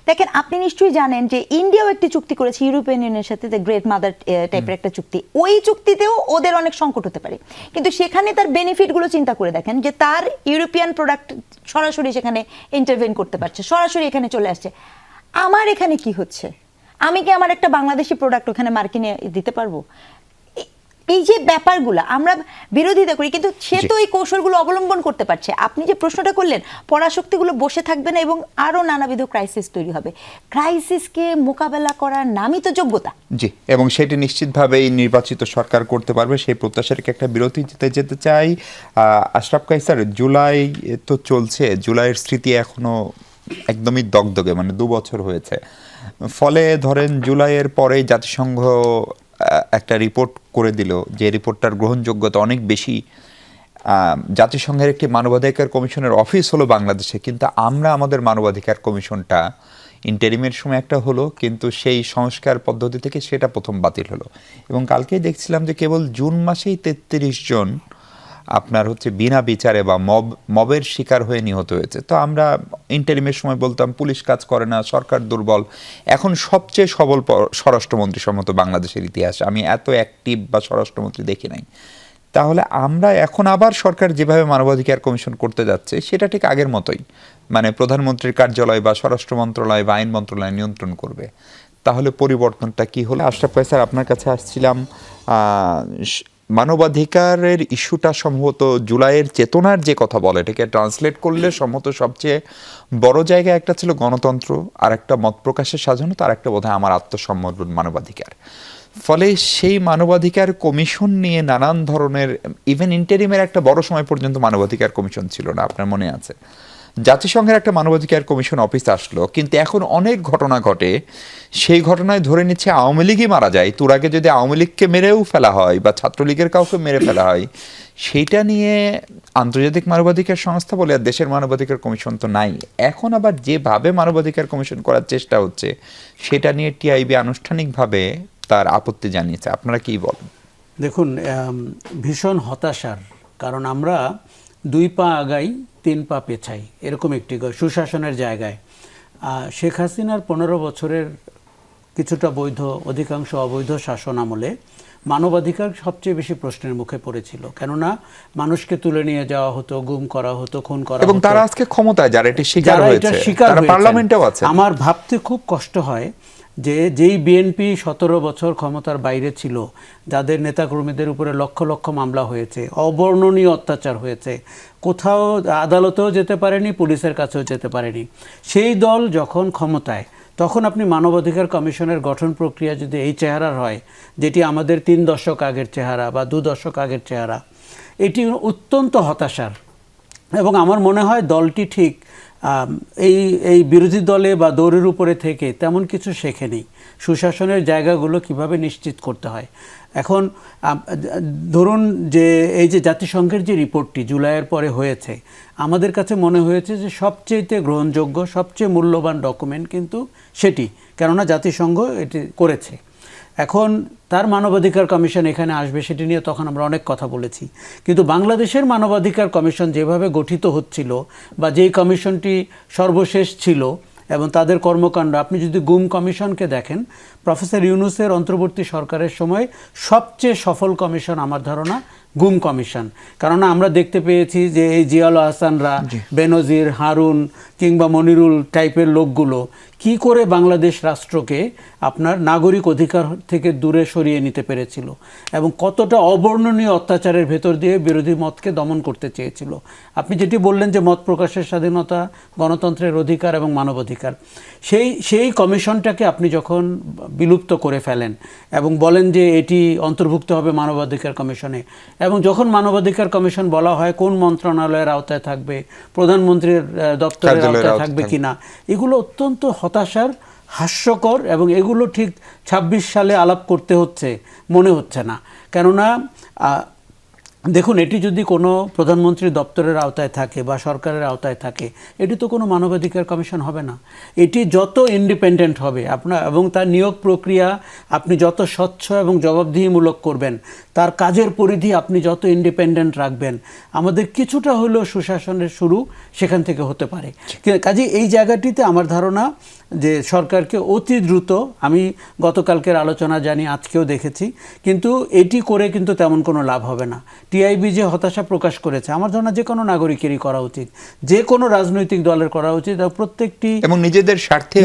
দেখেন আপনি নিশ্চয়ই জানেন যে ইন্ডিয়াও একটি চুক্তি করেছে ইউরোপিয়ান ইউনিয়নের সাথে, দ্য গ্রেট মাদার টাইপের একটা চুক্তি। ওই চুক্তিতেও ওদের অনেক সংকট হতে পারে, কিন্তু সেখানে তার বেনিফিটগুলো চিন্তা করে দেখেন যে তার ইউরোপিয়ান প্রোডাক্ট সরাসরি সেখানে ইন্টারভেন করতে পারছে, সরাসরি এখানে চলে আসছে। আমার এখানে কি হচ্ছে? আমি কি আমার একটা বাংলাদেশি প্রোডাক্ট ওখানে মার্কিনে দিতে পারবো? এই যে ব্যাপারগুলো আমরা বিরোধিতা করি, কিন্তু সে তো এই কৌশলগুলো অবলম্বন করতে পারছে। আপনি যে প্রশ্নটা করলেন, পরাশক্তিগুলো বসে থাকবে না এবং আরো নানাবিধ ক্রাইসিস তৈরি হবে। ক্রাইসিসকে মোকাবেলা করার নামই তো যোগ্যতা। জি, এবং সেটি নিশ্চিতভাবে এই নির্বাচিত সরকার করতে পারবে, সেই প্রত্যাশার একটা বিরতিতে যেতে চাই। আশরাফ কায়সার, জুলাই তো চলছে, জুলাইয়ের স্মৃতি এখনো একদমই দগদগে, মানে 2 বছর হয়েছে। ফলে ধরেন জুলাইয়ের পরেই জাতিসংঘ একটা রিপোর্ট করে দিল, যে রিপোর্টটার গ্রহণযোগ্যতা অনেক বেশি। জাতিসংঘের একটি মানবাধিকার কমিশনের অফিস হলো বাংলাদেশে, কিন্তু আমরা আমাদের মানবাধিকার কমিশনটা ইন্টারিমের সময় একটা হলো, কিন্তু সেই সংস্কার পদ্ধতি থেকে সেটা প্রথম বাতিল হলো। এবং কালকেই দেখছিলাম যে কেবল জুন মাসেই 33 জন আপনার হচ্ছে বিনা বিচারে বা মবের শিকার হয়ে নিহত হয়েছে। তো আমরা ইন্টারিমের সময় বলতাম পুলিশ কাজ করে না, সরকার দুর্বল। এখন সবচেয়ে সবল স্বরাষ্ট্রমন্ত্রী সম্মত বাংলাদেশের ইতিহাস আমি এত অ্যাক্টিভ বা স্বরাষ্ট্রমন্ত্রী দেখি নাই। তাহলে আমরা এখন আবার সরকার যেভাবে মানবাধিকার কমিশন করতে যাচ্ছে, সেটা ঠিক আগের মতোই, মানে প্রধানমন্ত্রীর কার্যালয় বা স্বরাষ্ট্র মন্ত্রণালয় বা আইন মন্ত্রণালয় নিয়ন্ত্রণ করবে। তাহলে পরিবর্তনটা কি হলো? আশরাফ ভাই স্যার, আপনার কাছে আসছিলাম। মানবাধিকারের ইস্যুটা সম্ভবত জুলাইয়ের চেতনার যে কথা বলে, এটাকে ট্রান্সলেট করলে সম্ভবত সবচেয়ে বড় জায়গা একটা ছিল গণতন্ত্র, আর একটা মত প্রকাশের স্বাধীনতা, আর একটা বোধহয় আমার আত্মসম্মান মানবাধিকার। ফলে সেই মানবাধিকার কমিশন নিয়ে নানান ধরনের, ইভেন ইন্টারিমের একটা বড় সময় পর্যন্ত মানবাধিকার কমিশন ছিল না, আপনার মনে আছে? জাতিসংঘের একটা মানবাধিকার কমিশন অফিস আসলো, কিন্তু এখন অনেক ঘটনা ঘটে, সেই ঘটনায় ধরে নিচ্ছে আওয়ামী লীগই মারা যায়। তোর আগে যদি আওয়ামী লীগকে মেরেও ফেলা হয় বা ছাত্রলীগের কাউকে মেরে ফেলা হয়, সেইটা নিয়ে আন্তর্জাতিক মানবাধিকার সংস্থা বলে আর দেশের মানবাধিকার কমিশন তো নাই। এখন আবার যেভাবে মানবাধিকার কমিশন করার চেষ্টা হচ্ছে, সেটা নিয়ে টিআইবি আনুষ্ঠানিকভাবে তার আপত্তি জানিয়েছে। আপনারা কি বলেন? দেখুন, ভীষণ হতাশার, কারণ আমরা 2 পা আগাই 3 পা পেছাই, এরকম একটি সুশাসনের জায়গায়। শেখ হাসিনার 15 বছরের কিছুটা বৈধ, অধিকাংশ অবৈধ শাসন আমলে মানবাধিকার সবচেয়ে বেশি প্রশ্নের মুখে পড়েছিল। কেননা মানুষকে তুলে নিয়ে যাওয়া হতো, গুম করা হতো, খুন করা হতো, এবং তারা আজকে ক্ষমতায়, যারা এটি শিকার হয়েছে, তারা পার্লামেন্টেও আছে। আমার ভাবতে খুব কষ্ট হয় যে যেই বিএনপি 17 বছর ক্ষমতার বাইরে ছিল, যাদের নেতাকর্মীদের উপরে লক্ষ লক্ষ মামলা হয়েছে, অবর্ণনীয় অত্যাচার হয়েছে, কোথাও আদালতেও যেতে পারেনি, পুলিশের কাছেও যেতে পারেনি, সেই দল যখন ক্ষমতায়, তখন আপনি মানবাধিকার কমিশনের গঠন প্রক্রিয়া যদি এই চেহারার হয়, যেটি আমাদের 3 দশক আগের চেহারা বা 2 দশক আগের চেহারা, এটি অত্যন্ত হতাশার। এবং আমার মনে হয় দলটি ঠিক এই বিরোধী দলে বা দৌড়ের উপরে থেকে তেমন কিছু শেখেনি, সুশাসনের জায়গাগুলো কিভাবে নিশ্চিত করতে হয়। এখন ধরুন যে এই যে জাতিসংঘের যে রিপোর্টটি জুলাইয়ের পরে হয়েছে, আমাদের কাছে মনে হয়েছে যে সবচেয়ে গ্রহণযোগ্য, সবচেয়ে মূল্যবান ডকুমেন্ট কিন্তু সেটি, কেননা জাতিসংঘ এটি করেছে। এখন তার মানবাধিকার কমিশন এখানে আসবে, সেটি নিয়ে তখন আমরা অনেক কথা বলেছি। কিন্তু বাংলাদেশের মানবাধিকার কমিশন যেভাবে গঠিত হচ্ছিল বা যেই কমিশনটি সর্বশেষ ছিল এবং তাদের কর্মকাণ্ড, আপনি যদি গুম কমিশনকে দেখেন, প্রফেসর ইউনূসের অন্তর্বর্তী সরকারের সময় সবচেয়ে সফল কমিশন আমার ধারণা গুম কমিশন। কারণ আমরা দেখতে পেয়েছি যে এই জিয়াউল আহসানরা, বেনজির, হারুন কিংবা মনিরুল টাইপের লোকগুলো কি করে বাংলাদেশ রাষ্ট্রকে আপনার নাগরিক অধিকার থেকে দূরে সরিয়ে নিতে পেরেছিল এবং কতটা অবর্ণনীয় অত্যাচারের ভেতর দিয়ে বিরোধী মতকে দমন করতে চেয়েছিল। আপনি যেটি বললেন যে মত প্রকাশের স্বাধীনতা, গণতন্ত্রের অধিকার এবং মানবাধিকার, সেই কমিশনটাকে আপনি যখন বিলুপ্ত করে ফেলেন এবং বলেন যে এটি অন্তর্ভুক্ত হবে মানবাধিকার কমিশনে, এবং যখন মানবাধিকার কমিশন বলা হয় কোন মন্ত্রণালয়ের আওতায় থাকবে, প্রধানমন্ত্রীর দপ্তরের আওতায় থাকবে কিনা, এগুলো অত্যন্ত হতাশার, হাস্যকর, এবং এগুলো ঠিক 26 সালে আলাপ করতে হচ্ছে মনে হচ্ছে না। কেননা দেখুন, এটি যদি কোনো প্রধানমন্ত্রী দপ্তরের আওতায় থাকে বা সরকারের আওতায় থাকে, এটি তো কোনো মানবাধিকার কমিশন হবে না। এটি যত ইন্ডিপেন্ডেন্ট হবে আপনার এবং তার নিয়োগ প্রক্রিয়া আপনি যত স্বচ্ছ এবং জবাবদিহিমূলক করবেন, তার কাজের পরিধি আপনি যত ইন্ডিপেন্ডেন্ট রাখবেন, আমাদের কিছুটা হলেও সুশাসনের শুরু সেখান থেকে হতে পারে। কাজে এই জায়গাটিতে আমার ধারণা যে সরকারকে অতি দ্রুত, আমি গতকালকের আলোচনা জানি, আজকেও দেখেছি, কিন্তু এটি করে কিন্তু তেমন কোনো লাভ হবে না। টিআইবি যে হতাশা প্রকাশ করেছে, আমার ধারণা যে কোনো নাগরিকেরই করা উচিত, যে কোনো রাজনৈতিক দলের করা উচিত, প্রত্যেকটি এবং নিজেদের স্বার্থে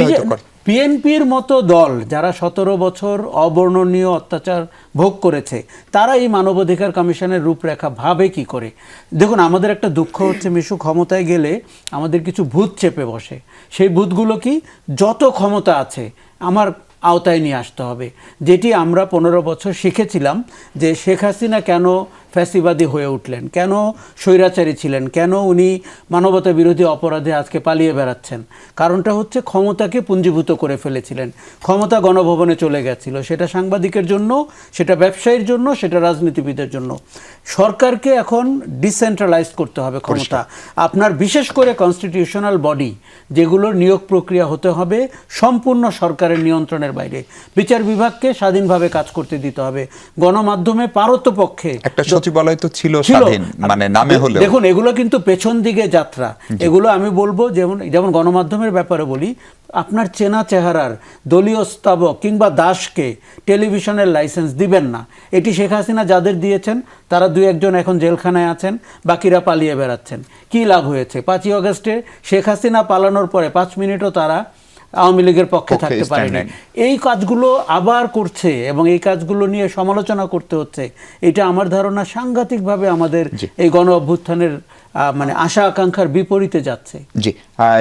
বিএনপির মতো দল যারা 17 বছর অবর্ণনীয় অত্যাচার ভোগ করেছে, তারা এই মানবাধিকার কমিশনের রূপরেখা ভাবে কি করে। দেখুন, আমাদের একটা দুঃখ হচ্ছে মিশু, ক্ষমতায় গেলে আমাদের কিছু ভূত চেপে বসে। সেই ভূতগুলো কি, যত ক্ষমতা আছে আমার আওতায় নিয়ে আসতে হবে, যেটি আমরা 15 বছর শিখেছিলাম যে শেখ হাসিনা কেন ফ্যাসিবাদী হয়ে উঠলেন, কেন স্বৈরাচারী ছিলেন, কেন উনি মানবতা বিরোধী অপরাধে আজকে পালিয়ে বেড়াচ্ছেন। কারণটা হচ্ছে ক্ষমতাকে পুঞ্জীভূত করে ফেলেছিলেন, ক্ষমতা গণভবনে চলে গেছিল, সেটা সাংবাদিকের জন্য, সেটা ব্যবসায়ীর জন্য, সেটা রাজনীতিবিদের জন্য। সরকারকে এখন ডিসেন্ট্রালাইজ করতে হবে ক্ষমতা, আপনার বিশেষ করে কনস্টিটিউশনাল বডি যেগুলোর নিয়োগ প্রক্রিয়া হতে হবে সম্পূর্ণ সরকারের নিয়ন্ত্রণের বাইরে, বিচার বিভাগকে স্বাধীনভাবে কাজ করতে দিতে হবে, গণমাধ্যমে পারতপক্ষে একটা সচিবালয় তো ছিল স্বাধীন, মানে নামে হলো। দেখুন, এগুলো কিন্তু পেছন দিকে যাত্রা। এগুলো আমি বলবো, যেমন গণমাধ্যমের ব্যাপারে বলি, আপনার চেনা চেহারার দলীয় স্তাবক কিংবা দাসকে টেলিভিশনের লাইসেন্স দিবেন না। এটি শেখ হাসিনা যাদের দিয়েছেন তারা 2-1 জন এখন জেলখানায় আছেন, বাকিরা পালিয়ে বেড়াচ্ছেন। কি লাভ হয়েছে? 5ই আগস্টে শেখ হাসিনা পালানোর পরে 5 মিনিটও তারা আওয়ামী লীগের পক্ষে পক্ষে থাকতে stand পারেনি। নেন। এই কাজগুলো আবার করছে এবং এই কাজগুলো নিয়ে সমালোচনা করতে হচ্ছে। এটা আমার ধারণা সাংঘাতিকভাবে আমাদের জি। এই গণ অভ্যুত্থানের মানে আশা আকাঙ্ক্ষার বিপরীতে যাচ্ছে। জি,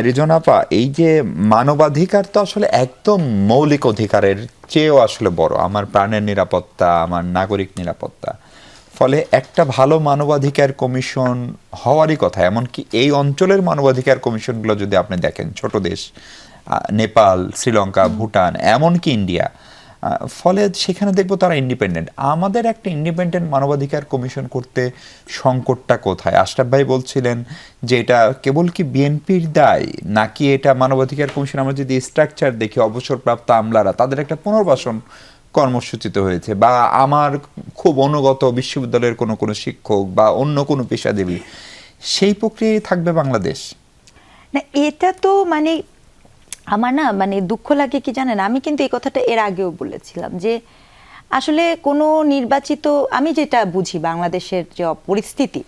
রিজওয়ানা আপা, এই যে মানবাধিকার তো আসলে একদম মৌলিক অধিকারের চেয়েও আসলে বড়, আমার প্রাণের নিরাপত্তা, আমার নাগরিক নিরাপত্তা। ফলে একটা ভালো মানবাধিকার কমিশন হওয়ারই কথা। এমনকি এই অঞ্চলের মানবাধিকার কমিশনগুলো যদি আপনি দেখেন, ছোট দেশ নেপাল, শ্রীলঙ্কা, ভুটান, এমনকি ইন্ডিয়া, ফলে সেখানে দেখবো তারা ইন্ডিপেন্ডেন্ট। আমাদের একটা ইন্ডিপেন্ডেন্ট মানবাধিকার কমিশন করতে সংকটটা কোথায়? আশরাফ ভাই বলছিলেন যে এটা কেবল কি বিএনপির দায়, নাকি এটা মানবাধিকার কমিশন, আমরা যদি স্ট্রাকচার দেখি, অবসরপ্রাপ্ত আমলারা, তাদের একটা পুনর্বাসন কর্মসূচিতে হয়েছে, বা আমার খুব অনুগত বিশ্ববিদ্যালয়ের কোনো কোনো শিক্ষক বা অন্য কোনো পেশাজীবী, সেই প্রক্রিয়ায় থাকবে বাংলাদেশ? না, এটা তো মানে আমার না মানে দুঃখ লাগে কি জানেন, আমি কিন্তু এই কথাটা এর আগেও বলেছিলাম যে আসলে কোনো নির্বাচিত, আমি যেটা বুঝি বাংলাদেশের যে পরিস্থিতি,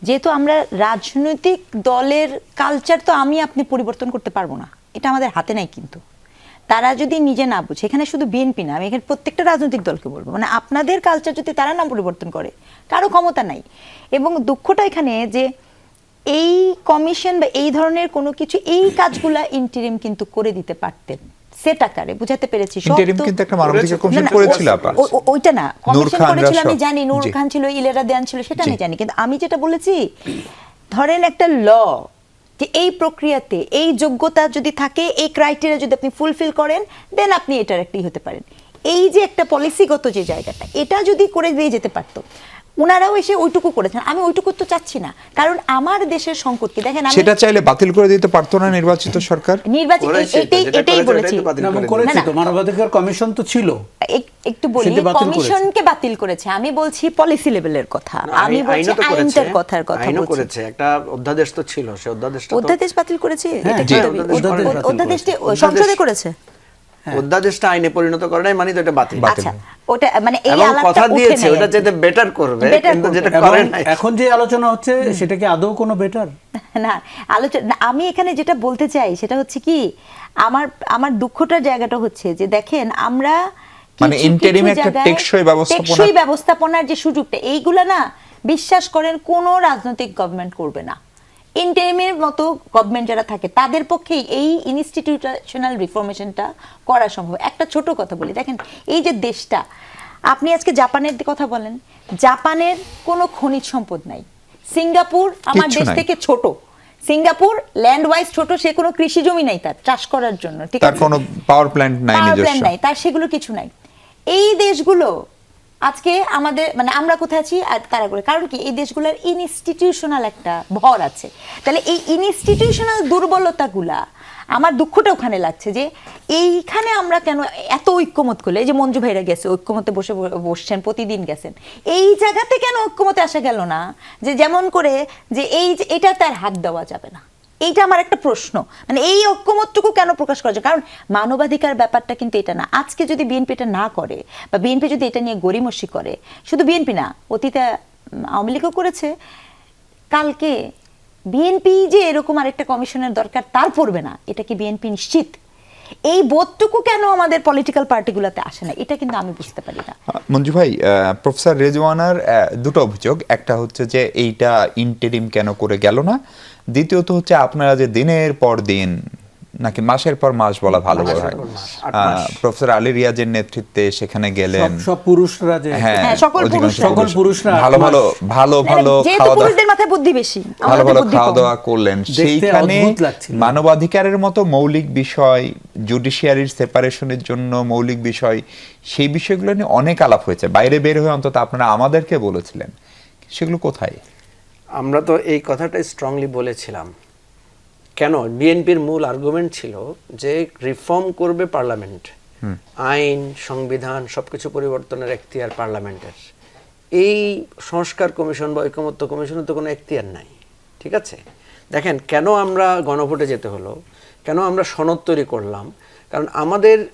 যেহেতু আমরা রাজনৈতিক দলের কালচার তো আমি আপনি পরিবর্তন করতে পারবো না, এটা আমাদের হাতে নাই। কিন্তু তারা যদি নিজে না বুঝে, এখানে শুধু বিএনপি না, আমি এখানে প্রত্যেকটা রাজনৈতিক দলকে বলবো, মানে আপনাদের কালচার যদি তারা না পরিবর্তন করে, কারো ক্ষমতা নাই। এবং দুঃখটা এখানে যে এই কমিশন বা এই ধরনের কোনো কিছু, এই কাজগুলা ইন্টারিম কিন্তু করে দিতে পারতেন, সেট আকারে বুঝাতে পেরেছি। সব ইন্টারিম তো- কিন্তু একটা মানবাধিকার না, কমিশন না, করেছিল আপা। ওইটা না, নূর কমিশন খান করেছিল আমি রাসা। জানি, নূর জি। খান ছিল, ইলেরা দেয়ান ছিল, সেটা আমি জি। জানি। কিন্তু আমি যেটা বলেছি, ধরেন একটা ল, যে এই প্রক্রিয়াতে এই যোগ্যতা যদি থাকে, এই ক্রাইটেরিয়া যদি আপনি ফুলফিল করেন, দেন আপনি এটার একটি হতে পারেন। এই যে একটা পলিসিগত যে জায়গাটা, এটা যদি করে দিয়ে যেতে পারতো, ওনারাও এসে ওইটুকু করেছেন। আমি ওইটুকু তো চাচ্ছি না, কারণ আমার দেশের সংকট কি দেখেন, আমি সেটা চাইলে বাতিল করে দিতে পারতো না নির্বাচিত সরকার? নির্বাচিত করেছে, এটাই যেটা এটাই করেছে বলেছি। ওটাই তো বাতিল না, করে দিল। করেছে না, তো, মানবাধিকার কমিশন তো ছিল। একটু বলি, সেটা বাতিল করেছে। কমিশনকে বাতিল করেছে, আমি বলছি পলিসি লেভেলের কথা, না, আমি বলছি আইনও তো করেছে, আইনটার কথার কথা আইনও বলছি। করেছে, একটা অধ্যাদেশ তো ছিল, সে অধ্যাদেশটা তো- অধ্যাদেশ বাতিল করেছে, হ্যাঁ, এটা জি, কি দাবি? অধ্যাদেশ বাতিল করেছে। অধ্যাদেশটি অধ্যাদেশ- সংসদে করেছে। অধ্যাদেশটা আইনে পরিণত করে নাই, মানে তো এটা বাতিল। আচ্ছা, ওটা মানে এই এবং আলাপটা কথা উঠে দিয়েছে নাই ওটা আর কি। যেতে বেটার করবে, Better কিন্তু করবে। যেটা এবং করে নাই। এখন যে আলোচনা হচ্ছে সেটা কি আদৌ কোনো বেটার? না, আলোচনা না, আমি এখানে যেটা বলতে চাই সেটা হচ্ছে কি, আমার আমার দুঃখটার জায়গাটা হচ্ছে যে দেখেন, আমরা মানে কিছু interim কিছু একটা জায়গায় টেকসই ব্যবস্থাপনা- টেকসই ব্যবস্থাপনার যে সুযোগটা, এইগুলা না বিশ্বাস করেন কোনো রাজনৈতিক গভর্নমেন্ট করবে না। ইন্টারিমের মতো গভর্নমেন্ট যারা থাকে তাদের পক্ষেই এই ইনস্টিটিউশনাল রিফরমেশনটা করা সম্ভব। একটা ছোট কথা বলি, দেখেন এই যে দেশটা, আপনি আজকে জাপানের কথা বলেন, জাপানের কোনো খনিজ সম্পদ নাই। সিঙ্গাপুর আমার কিচ্ছু দেশ নাই। থেকে ছোট, সিঙ্গাপুর ল্যান্ড ওয়াইজ ছোট, সে কোনো কৃষি জমি নাই তার চাষ করার জন্য, ঠিক তার আছে, কোনো পাওয়ার প্ল্যান্ট নাই Power নিজস্ব। plant নাই তার, সেগুলো কিছু নাই। এই দেশগুলো আজকে আমাদের মানে আমরা কোথায় আছি আর তারা করে, কারণ কি এই দেশগুলোর ইনস্টিটিউশনাল একটা ভর আছে। তাহলে এই ইনস্টিটিউশনাল দুর্বলতাগুলা, আমার দুঃখটা ওখানে লাগছে যে এইখানে আমরা কেন এত ঐক্যমত করলে, এই যে মঞ্জু ভাইরা গেছে ঐক্যমতে বসছেন, প্রতিদিন গেছেন, এই জায়গাতে কেন ঐক্যমতে আসা গেল না, যে যেমন করে যে এই যে এটা তার হাত দেওয়া যাবে না, এইটা আমার একটা প্রশ্ন। মানে এই ঐক্যমতটুকু কেন প্রকাশ করা যায়? কারণ মানবাধিকার ব্যাপারটা কিন্তু এটা না। আজকে যদি বিএনপি এটা না করে, বা বিএনপি যদি এটা নিয়ে গড়িমসি করে, শুধু বিএনপি না, অতীতে আওয়ামী লীগও করেছে, কালকে বিএনপি যে এরকম আরেকটা কমিশনের দরকার তার পড়বে না, এটা কি বিএনপি নিশ্চিত? এই বোধটুকু কেন আমাদের পলিটিক্যাল পার্টিগুলোতে আসে না, এটা কিন্তু আমি বুঝতে পারি না। মঞ্জু ভাই, প্রফেসর রেজওয়ানার দুটো অভিযোগ, একটা হচ্ছে যে এইটা ইন্টারিম কেন করে গেল না, দ্বিতীয়ত হচ্ছে আপনারা যে দিনের পর দিন নাকি মাসের পর মাস বলা ভালো হয়, মাসের পর মাস, 8 মাস। প্রফেসর আলী রিয়াজের নেতৃত্বে সেখানে গেলেন, সব পুরুষরা যে হ্যাঁ, হ্যাঁ, সকল অধিকাংশ পুরুষরা। সকল পুরুষরা ভালো 8 মাস। ভালো ভালো ভালো যেহেতু খাওয়া দাওয়া, পুরুষদের মাথায় বুদ্ধি বেশি, ভালো আমাদের ভালো বুদ্ধি খাওয়া কম। দাওয়া করলেন, দেখতে সেইখানে অদ্ভুত লাগছিল। মানবাধিকারের মতো মৌলিক বিষয়, জুডিশিয়ারির সেপারেশনের জন্য মৌলিক বিষয়, সেই বিষয়গুলো নিয়ে অনেক আলাপ হয়েছে, বাইরে বের হয়ে অন্তত আপনারা আমাদেরকে বলেছিলেন, সেগুলো কোথায়? আমরা তো এই কথাটা স্ট্রংলি বলেছিলাম। কেন? বিএনপির মূল আর্গুমেন্ট ছিল যে রিফর্ম করবে পার্লামেন্ট, আইন সংবিধান সবকিছু পরিবর্তনের এখতিয়ার পার্লামেন্টের। এই সংস্কার কমিশন বা ঐকমত্য কমিশনের তো কোনো এখতিয়ার নাই, ঠিক আছে? দেখেন কেন আমরা গণভোটে যেতে হলো, কেন আমরা সনদ তৈরি করলাম, কারণ আমাদের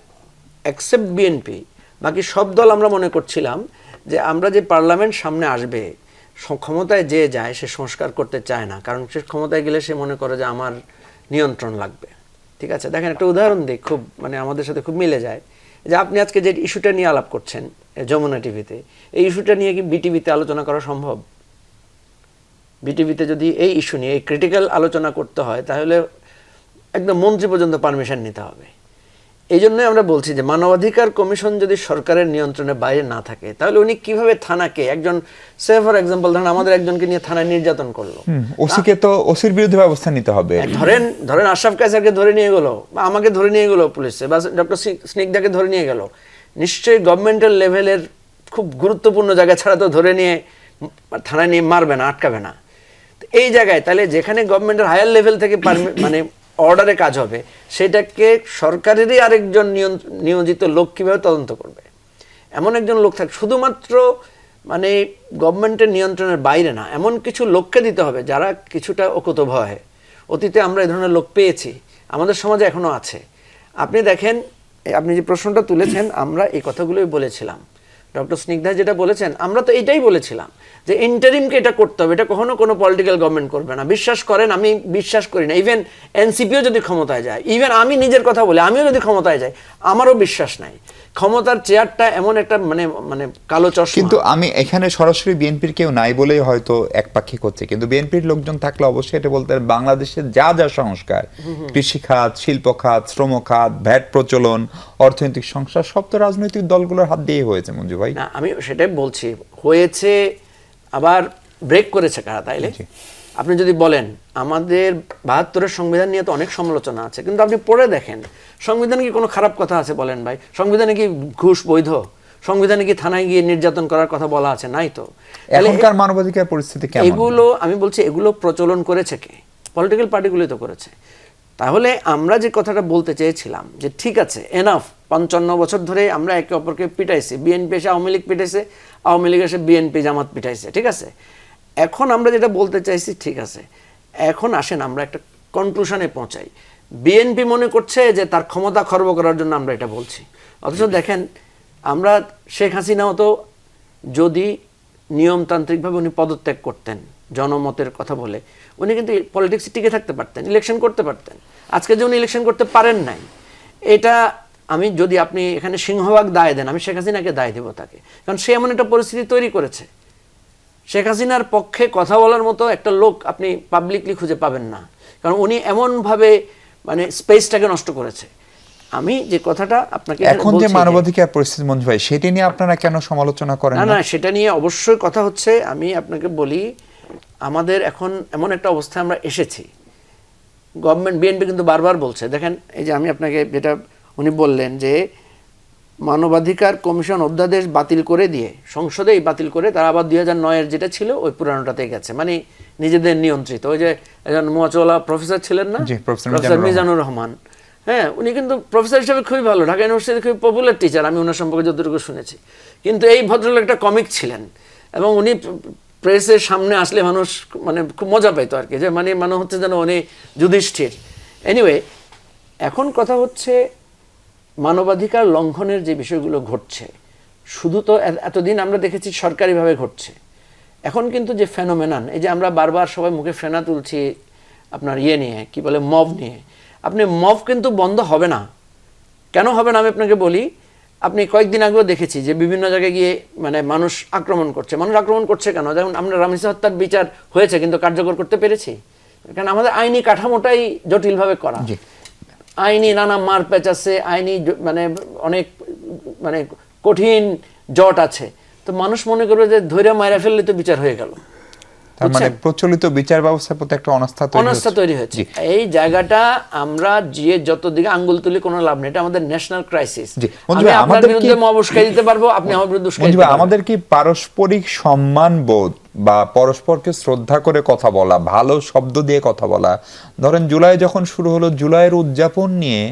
অ্যাকসেপ্ট বিএনপি, বাকি সব দল আমরা মনে করছিলাম যে আমরা যে পার্লামেন্ট সামনে আসবে, ক্ষমতায় যে যায় সে সংস্কার করতে চায় না, কারণ সে ক্ষমতায় গেলে সে মনে করে যে আমার নিয়ন্ত্রণ লাগবে, ঠিক আছে, দেখেন একটা উদাহরণ দিই, খুব মানে আমাদের সাথে খুব মিলে যায়। যে আপনি আজকে যে ইস্যুটা নিয়ে আলাপ করছেন যমুনা টিভিতে, এই ইস্যুটা নিয়ে কি বিটিভিতে আলোচনা করা সম্ভব? বিটিভিতে যদি এই ইস্যু নিয়ে এই ক্রিটিক্যাল আলোচনা করতে হয় তাহলে একদম মন্ত্রী পর্যন্ত পারমিশন নিতে হবে। এই জন্যই আমরা বলছি যে মানবাধিকার কমিশন যদি সরকারের নিয়ন্ত্রণের বাইরে না থাকে তাহলে উনি কিভাবে থানাকে, একজন সে ফর এক্সাম্পল ধরেন আমাদের একজনকে নিয়ে থানায় নির্যাতন করলো, ওসিকে তো ওসির বিরুদ্ধে ব্যবস্থা নিতে হবে। ধরেন আশরাফ কায়সারকে ধরে নিয়ে গেলো বা আমাকে ধরে নিয়ে গেলো পুলিশে, বা ডক্টর স্নিগ্ধাকে ধরে নিয়ে গেল, নিশ্চয়ই গভর্নমেন্টাল লেভেলের খুব গুরুত্বপূর্ণ জায়গা ছাড়া তো ধরে নিয়ে থানায় নিয়ে মারবে না, আটকাবে না। তো এই জায়গায় তাহলে যেখানে গভর্নমেন্টের হায়ার লেভেল থেকে মানে অর্ডারে কাজ হবে, সেটাকে সরকারেরই আরেকজন নিয়োজিত লোক কীভাবে তদন্ত করবে? এমন একজন লোক থাক, শুধুমাত্র মানে গভর্নমেন্টের নিয়ন্ত্রণের বাইরে না, এমন কিছু লোককে দিতে হবে যারা কিছুটা অকুতোভয়। অতীতে আমরা এই ধরনের লোক পেয়েছি, আমাদের সমাজে এখনো আছে। আপনি দেখেন, আপনি যে প্রশ্নটা তুলেছেন, আমরা এই কথাগুলোই বলেছিলাম। ডক্টর স্নিগ্ধা যেটা বলেছেন, আমরা তো এটাই বলেছিলাম যে ইন্টারিমকে এটা করতে হবে, এটা কখনো কোনো পলিটিক্যাল গভর্নমেন্ট করবে না। বিশ্বাস করেন, আমি বিশ্বাস করি না ইভেন এনসিপিও যদি ক্ষমতায় যায়, ইভেন আমি নিজের কথা বলি, আমিও যদি ক্ষমতায় যাই, আমারও বিশ্বাস নাই। ক্ষমতার চেয়ারটা এমন একটা মানে কালো চশমা। কিন্তু আমি এখানে সরাসরি বিএনপির কেউ নাই বলেই হয়তো একপাক্ষিক হচ্ছে, কিন্তু বিএনপির লোকজন থাকলে অবশ্যই এটা বলতে বাংলাদেশের যা যা সংস্কার, কৃষি খাত, শিল্প খাত, শ্রম খাত, ভ্যাট প্রচলন, অর্থনৈতিক সংস্কার, সব তো রাজনৈতিক দলগুলোর হাত দিয়ে হয়েছে মঞ্জু ভাই। না, আমি সেটাই বলছি, হয়েছে, আবার ব্রেক করেছে কারা? তাইলে আপনি যদি বলেন আমাদের ৭২-এর সংবিধান নিয়ে তো অনেক সমালোচনা আছে, কিন্তু আপনি পড়ে দেখেন সংবিধানে কি কোনো খারাপ কথা আছে বলেন ভাই? সংবিধানে কি ঘুষ বৈধ? সংবিধানে কি থানায় গিয়ে নির্যাতন করার কথা বলা আছে? নাই তো। এখনকার মানবাধিকার পরিস্থিতি কেমন? এগুলো আমি বলছি, এগুলো প্রচলন করেছে কে? পলিটিক্যাল পার্টিগুলোই তো করেছে। তাহলে আমরা যে কথাটা বলতে চেয়েছিলাম যে ঠিক আছে, এনাফ, ৫৫ বছর ধরে আমরা একে অপরকে পিটাইছি, বিএনপি এসে আওয়ামী লীগ পিটাইছে, আওয়ামী লীগ এসে বিএনপি জামাত পিটাইছে, ঠিক আছে। এখন আমরা যেটা বলতে চাইছি, ঠিক আছে, এখন আসেন আমরা একটা কনক্লুশনে পৌঁছাই। বিএনপি মনে করছে যে তার ক্ষমতা খর্ব করার জন্য আমরা এটা বলছি, অথচ দেখেন আমরা শেখ হাসিনাও তো যদি নিয়মতান্ত্রিকভাবে উনি পদত্যাগ করতেন জনমতের কথা বলে, উনি কিন্তু পলিটিক্সে টিকে থাকতে পারতেন, ইলেকশন করতে পারতেন। আজকে যে উনি ইলেকশন করতে পারেন নাই, এটা আমি যদি আপনি এখানে সিংহভাগ দায় দেন, আমি শেখ হাসিনাকে দায় দেব তাকে, কারণ সে এমন একটা পরিস্থিতি তৈরি করেছে। শেখ হাসিনার পক্ষে কথা বলার মতো একটা লোক আপনি পাবলিকলি খুঁজে পাবেন না, কারণ উনি এমনভাবে মানে স্পেসটাকে নষ্ট করেছে। আমি যে কথাটা আপনাকে এখন যে মানবাধিকার পরিস্থিতি মঞ্জু ভাই, সেটা নিয়ে আপনারা কেন সমালোচনা করেন না? না, সেটা নিয়ে অবশ্যই কথা হচ্ছে। আমি আপনাকে বলি, আমাদের এখন এমন একটা অবস্থায় আমরা এসেছি, গভর্নমেন্ট, বিএনপি কিন্তু বারবার বলছে, দেখেন এই যে আমি আপনাকে যেটা উনি বললেন যে মানবাধিকার কমিশন অধ্যাদেশ বাতিল করে দিয়ে, সংসদেই বাতিল করে, তারা আবার ২০০৯-এর যেটা ছিল ওই পুরানোটাতে গেছে, মানে নিজেদের নিয়ন্ত্রিত। ওই যে একজন মোয়াচওয়ালা প্রফেসর ছিলেন না, প্রফেসর মিজানুর রহমান, হ্যাঁ, উনি কিন্তু প্রফেসর হিসেবে খুবই ভালো, ঢাকা ইউনিভার্সিটি খুবই পপুলার টিচার, আমি ওনার সম্পর্কে যতটুকু শুনেছি। কিন্তু এই ভদ্রলোক একটা কমিক ছিলেন, এবং উনি প্রেসের সামনে আসলে মানুষ মানে খুব মজা পাইতো আর কি, যে মানে হচ্ছে যেন উনি যুধিষ্ঠির। এনিওয়ে, এখন কথা হচ্ছে মানবাধিকার লঙ্ঘনের যে বিষয়গুলো ঘটছে, শুধু তো এতদিন আমরা দেখেছি সরকারিভাবে ঘটছে, এখন কিন্তু যে ফেনোমেনন, এই যে আমরা বারবার সবাই মুখে ফেনা তুলছি আপনার ইয়ে নিয়ে, কি বলে, মব নিয়ে, আপনি মব কিন্তু বন্ধ হবে না। কেন হবে না আমি আপনাকে বলি। আপনি কয়েকদিন আগেও দেখেছি যে বিভিন্ন জায়গায় গিয়ে মানে মানুষ আক্রমণ করছে। মানুষ আক্রমণ করছে কেন? যেমন আমরা রামিসা হত্যার বিচার হয়েছে, কিন্তু কার্যকর করতে পেরেছি কারণ আমাদের আইনি কাঠামোটাই জটিলভাবে করা, আইনি নানা মারপ্যাচ আছে, আইনি মানে অনেক মানে কঠিন জট আছে। তো মানুষ মনে করবে যে ধৈর্য মাইরা ফেললে তো বিচার হয়ে গেল, তার মানে প্রচলিত বিচার ব্যবস্থার প্রতি একটা অনাস্থা তৈরি হয়েছে। এই জায়গাটা আমরা যে যত দিকে আঙ্গুল তুলি কোনো লাভ নেই, এটা আমাদের ন্যাশনাল ক্রাইসিস। আমি আপনার বিরুদ্ধে মব উস্কাই দিতে পারবো, আপনি আমার বিরুদ্ধে উস্কাই দিতে পারবেন। আমাদের কি পারস্পরিক সম্মানবোধ বা পরস্পরকে শ্রদ্ধা করে কথা বলা, ভালো শব্দ দিয়ে কথা বলা, ধরেন জুলাই যখন শুরু হলো, জুলাইয়ের উদযাপন নিয়ে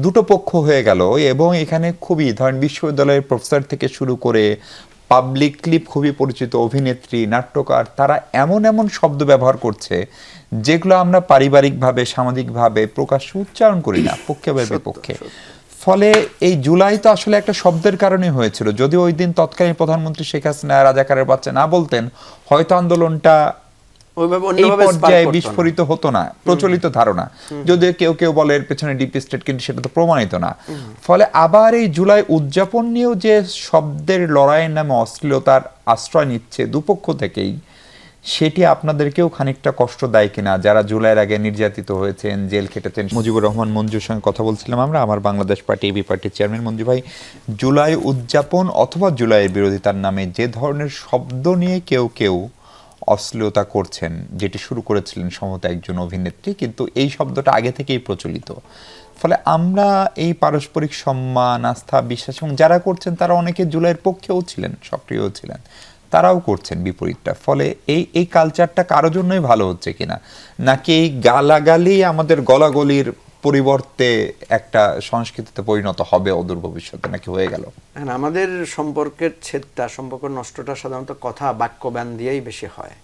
দুটো পক্ষ হয়ে গেল, এবং এখানে খুবই ধরেন বিশ্ববিদ্যালয়ের প্রফেসর থেকে শুরু করে পাবলিকলি খুবই পরিচিত অভিনেত্রী, নাট্যকার, তারা এমন এমন শব্দ ব্যবহার করছে যেগুলো আমরা পারিবারিকভাবে, সামাজিকভাবে প্রকাশ্য উচ্চারণ করি না, পক্ষে বা বিপক্ষে। ফলে এই জুলাই তো আসলে একটা শব্দের কারণে হয়েছিল। যদি ওই দিন তৎকালীন প্রধানমন্ত্রী শেখ হাসিনা রাজাকারের বাচ্চা না বলতেন, হয়তো আন্দোলনটা ওইভাবে এই অন্যভাবে spark পর্যায়ে করতো না। বিস্ফোরিত হতো না, প্রচলিত ধারণা। যদিও কেউ কেউ বলে এর পেছনে ডিপ স্টেট, কিন্তু সেটা তো প্রমাণিত না। ফলে আবার এই জুলাই উদযাপন নিয়েও যে শব্দের লড়াইয়ের নামে অশ্লীলতার আশ্রয় নিচ্ছে দুপক্ষ থেকেই, সেটি আপনাদেরকেও খানিকটা কষ্ট দেয় কিনা, যারা জুলাইয়ের আগে নির্যাতিত হয়েছেন, জেল খেটেছেন? মুজিবুর রহমান মঞ্জুর সঙ্গে কথা বলছিলাম আমরা, আমার বাংলাদেশ পার্টি এবি পার্টির চেয়ারম্যান। মঞ্জু ভাই, জুলাই উদযাপন অথবা জুলাইয়ের বিরোধিতার নামে যে ধরনের শব্দ নিয়ে কেউ কেউ অশ্লীলতা করছেন, যেটি শুরু করেছিলেন সম্ভবত একজন অভিনেত্রী, কিন্তু এই শব্দটা আগে থেকেই প্রচলিত। ফলে আমরা এই পারস্পরিক সম্মান, আস্থা, বিশ্বাস, এবং যারা করছেন তারা অনেকে জুলাইয়ের পক্ষেও ছিলেন, সক্রিয়ও ছিলেন, তারাও করছেন বিপরীতটা। ফলে এই কালচারটা কারোর জন্যই ভালো হচ্ছে কিনা, নাকি এই গালাগালি আমাদের গলাগলির পরিবর্তে একটা সংস্কৃতিতে পরিণত হবে অদূর ভবিষ্যতে, নাকি হয়ে গেল? হ্যাঁ, আমাদের সম্পর্কের ছেদটা, সম্পর্ক নষ্টটা সাধারণত কথা, বাক্য ব্যান দিয়েই বেশি হয়।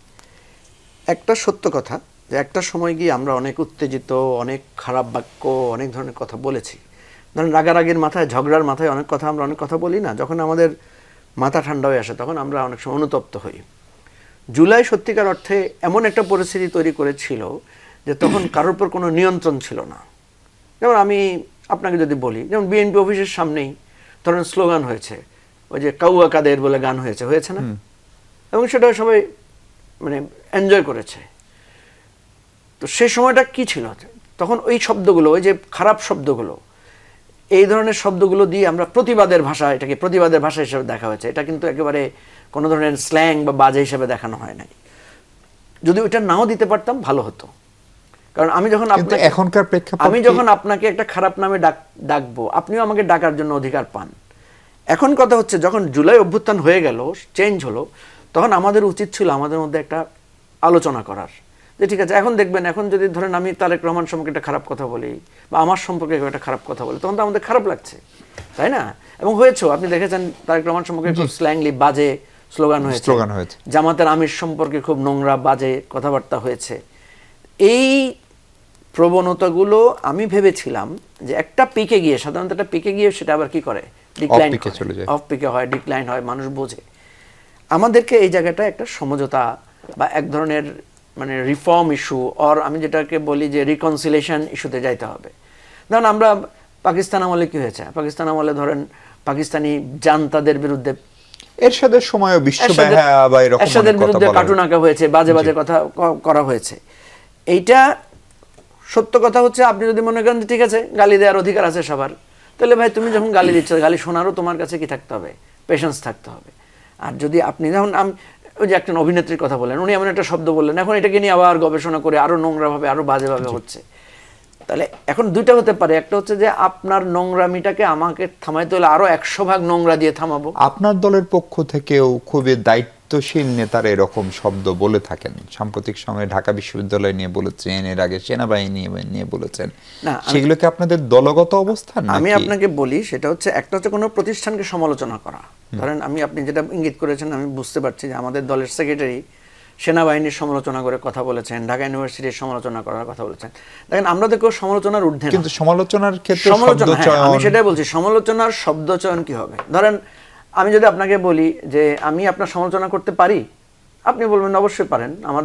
একটা সত্য কথা যে একটা সময় গিয়ে আমরা অনেক উত্তেজিত, অনেক খারাপ বাক্য, অনেক ধরনের কথা বলেছি। ধরেন রাগারাগির মাথায়, ঝগড়ার মাথায় অনেক কথা বলি না, যখন আমাদের মাথা ঠান্ডা হয়ে আসে তখন আমরা অনেক সময় অনুতপ্ত হই। জুলাই সত্যিকার অর্থে এমন একটা পরিস্থিতি তৈরি করেছিল যে তখন কারোর উপর কোনো নিয়ন্ত্রণ ছিল না। যেমন আমি আপনাকে যদি বলি, যেমন বিএনপি অফিসের সামনেই ধরেন স্লোগান হয়েছে, ওই যে কাউয়া কাদের বলে গান হয়েছে না, এবং সেটা সবাই মানে এনজয় করেছে। তো সেই সময়টা কি ছিল তখন? ওই শব্দগুলো, ওই যে খারাপ শব্দগুলো, এই ধরনের শব্দগুলো দিয়ে আমরা প্রতিবাদের ভাষা, এটাকে প্রতিবাদের ভাষা হিসেবে দেখা হয়েছে। এটা কিন্তু একেবারে কোনো ধরনের স্ল্যাং বা বাজে হিসেবে দেখানো হয় নাই। যদি ওইটা নাও দিতে পারতাম ভালো হতো, কারণ আমি যখন এখনকার প্রেক্ষাপটে আমি যখন আপনাকে একটা খারাপ নামে ডাকবো, আপনিও আমাকে ডাকার জন্য অধিকার পান। এখন কথা হচ্ছে, যখন জুলাই অভ্যুত্থান হয়ে গেল, চেঞ্জ হলো, তখন আমাদের উচিত ছিল আমাদের মধ্যে একটা আলোচনা করার, যে ঠিক আছে এখন দেখবেন, এখন যদি ধরেন আমি তারেক রহমান সম্পর্কে একটা খারাপ কথা বলি বা আমার সম্পর্কে একটা খারাপ কথা বলি, তখন তো আমাদের খারাপ লাগছে, তাই না? এবং হয়েছেও, আপনি দেখেছেন তারেক রহমান সম্পর্কে খুব স্ল্যাংলি বাজে স্লোগান হয়েছে, জামাতের আমির সম্পর্কে খুব নোংরা বাজে কথাবার্তা হয়েছে। এই প্রবণতাগুলো আমি ভেবেছিলাম যে একটা পিকে গিয়ে, সাধারণত একটা পিকে গিয়ে সেটা আবার কি করে, ডিক্লাইন চলে যায়, অফ পিকে হয়, ডিক্লাইন হয়, মানুষ বোঝে। আমাদেরকে এই জায়গাটা একটা সমঝোতা বা এক ধরনের মানে রিফর্ম ইস্যু, অর আমি যেটাকে বলি যে রিকনসিলেশন ইস্যুতে যাইতে হবে। ধরেন আমরা পাকিস্তান আমলে কি হয়েছে, পাকিস্তান আমলে ধরেন পাকিস্তানি জান্তাদের বিরুদ্ধে এরশাদের সময়ও এরশাদের বিরুদ্ধে কার্টুন আঁকা হয়েছে, বাজে বাজে কথা করা হয়েছে। এইটা সত্য কথা হচ্ছে, আপনি যদি মনে করেন ঠিক আছে গালি দেওয়ার অধিকার আছে সবার, তাহলে ভাই তুমি যখন গালি দিচ্ছ, গালি শোনারও তোমার কাছে কি থাকতে হবে, পেশেন্স থাকতে হবে। আর যদি আপনি যেমন ওই যে একজন অভিনেত্রীর কথা বললেন, উনি এমন একটা শব্দ বললেন, এখন এটাকে নিয়ে আবার গবেষণা করে আরো নোংরাভাবে, আরো বাজেভাবে হচ্ছে, তাহলে এখন দুইটা হতে পারে। একটা হচ্ছে যে আপনার নোংরামিটাকে আমাকে থামাইতে হলে আরো 100 ভাগ নোংরা দিয়ে থামাবো। আপনার দলের পক্ষ থেকেও খুবই দায়িত্বশীল নেতারা এরকম শব্দ বলে থাকেন। সাম্প্রতিক সময়ে ঢাকা বিশ্ববিদ্যালয় নিয়ে বলেছেন, এর আগে সেনাবাহিনী নিয়ে বলেছেন, সেগুলো কি আপনাদের দলগত অবস্থান? আমি আপনাকে বলি, সেটা হচ্ছে একটা হচ্ছে কোনো প্রতিষ্ঠানকে সমালোচনা করা। ধরেন আপনি যেটা ইঙ্গিত করেছেন, আমি বুঝতে পারছি যে আমাদের দলের সেক্রেটারি সেনাবাহিনীর সমালোচনা করে কথা বলেছেন, ঢাকা ইউনিভার্সিটির সমালোচনা করার কথা বলেছেন। দেখেন আমরা তো কেউ সমালোচনার ঊর্ধ্বে না, কিন্তু সমালোচনার ক্ষেত্রে আমি সেটাই বলছি, সমালোচনার শব্দ চয়ন কি হবে। ধরেন আমি যদি আপনাকে বলি যে আমি আপনার সমালোচনা করতে পারি, আপনি বলবেন অবশ্যই পারেন, আমার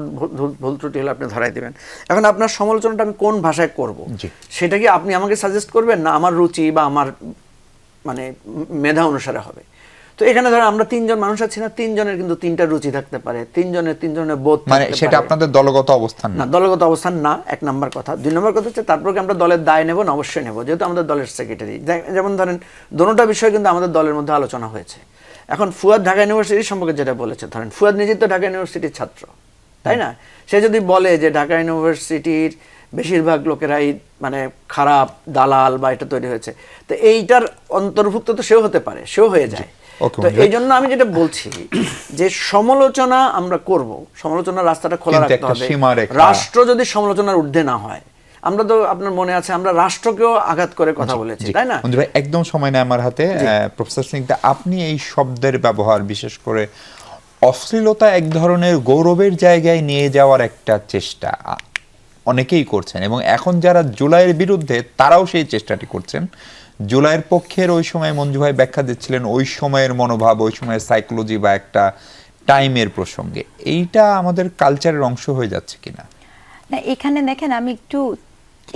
ভুল ত্রুটি হলে আপনি ধরাই দিবেন। এখন আপনার সমালোচনাটা আমি কোন ভাষায় করব, সেটা কি আপনি আমাকে সাজেস্ট করবেন, না আমার রুচি বা আমার মানে মেধা অনুসারে হবে? তো এখানে ধরেন আমরা 3 জন মানুষ আছি না, 3 জনের কিন্তু 3টা রুচি থাকতে পারে, 3 জনের বোধ থাকতে পারে। সেটা আপনাদের দলগত অবস্থান না, দলগত অবস্থান না, এক নাম্বার কথা। 2 নম্বর কথা হচ্ছে তারপর কি আমরা দলের দায় নেব না? অবশ্যই নেব, যেহেতু আমাদের দলের সেক্রেটারি। যেমন ধরেন দোনোটা বিষয় কিন্তু আমাদের দলের মধ্যে আলোচনা হয়েছে। এখন ফুয়াদ ঢাকা ইউনিভার্সিটি সম্পর্কে যেটা বলেছে, ধরেন ফুয়াদ নিজেই তো ঢাকা ইউনিভার্সিটির ছাত্র, তাই না? সে যদি বলে যে ঢাকা ইউনিভার্সিটির বেশিরভাগ লোকেরাই মানে খারাপ দালাল বা এটা তৈরি হয়েছে, তো এইটার অন্তর্ভুক্ত তো সেও হতে পারে, সেও হয়ে যায়। তো এই জন্য আমি যেটা বলছি যে সমালোচনা আমরা করব, সমালোচনার রাস্তাটা খোলা রাখতে হবে। রাষ্ট্র যদি সমালোচনার ঊর্ধ্বে না হয়, আমরা তো আপনার মনে আছে আমরা রাষ্ট্রকেও আঘাত করে কথা বলেছি, তাই না? একদম সময় নেই আমার হাতে। প্রফেসর স্নিগ্ধা, আপনি এই শব্দের ব্যবহার, বিশেষ করে অশ্লীলতা এক ধরনের গৌরবের জায়গায় নিয়ে যাওয়ার একটা চেষ্টা অনেকেই করছেন, এবং এখন যারা জুলাইয়ের বিরুদ্ধে তারাও সেই চেষ্টাটি করছেন। জুলাইয়ের পক্ষের ওই সময় মঞ্জু ভাই ব্যাখ্যা দিচ্ছিলেন ওই সময়ের মনোভাব, ওই সময়ের সাইকোলজি বা একটা টাইমের প্রসঙ্গে, এইটা আমাদের কালচারের অংশ হয়ে যাচ্ছে কিনা? না, এখানে দেখেন আমি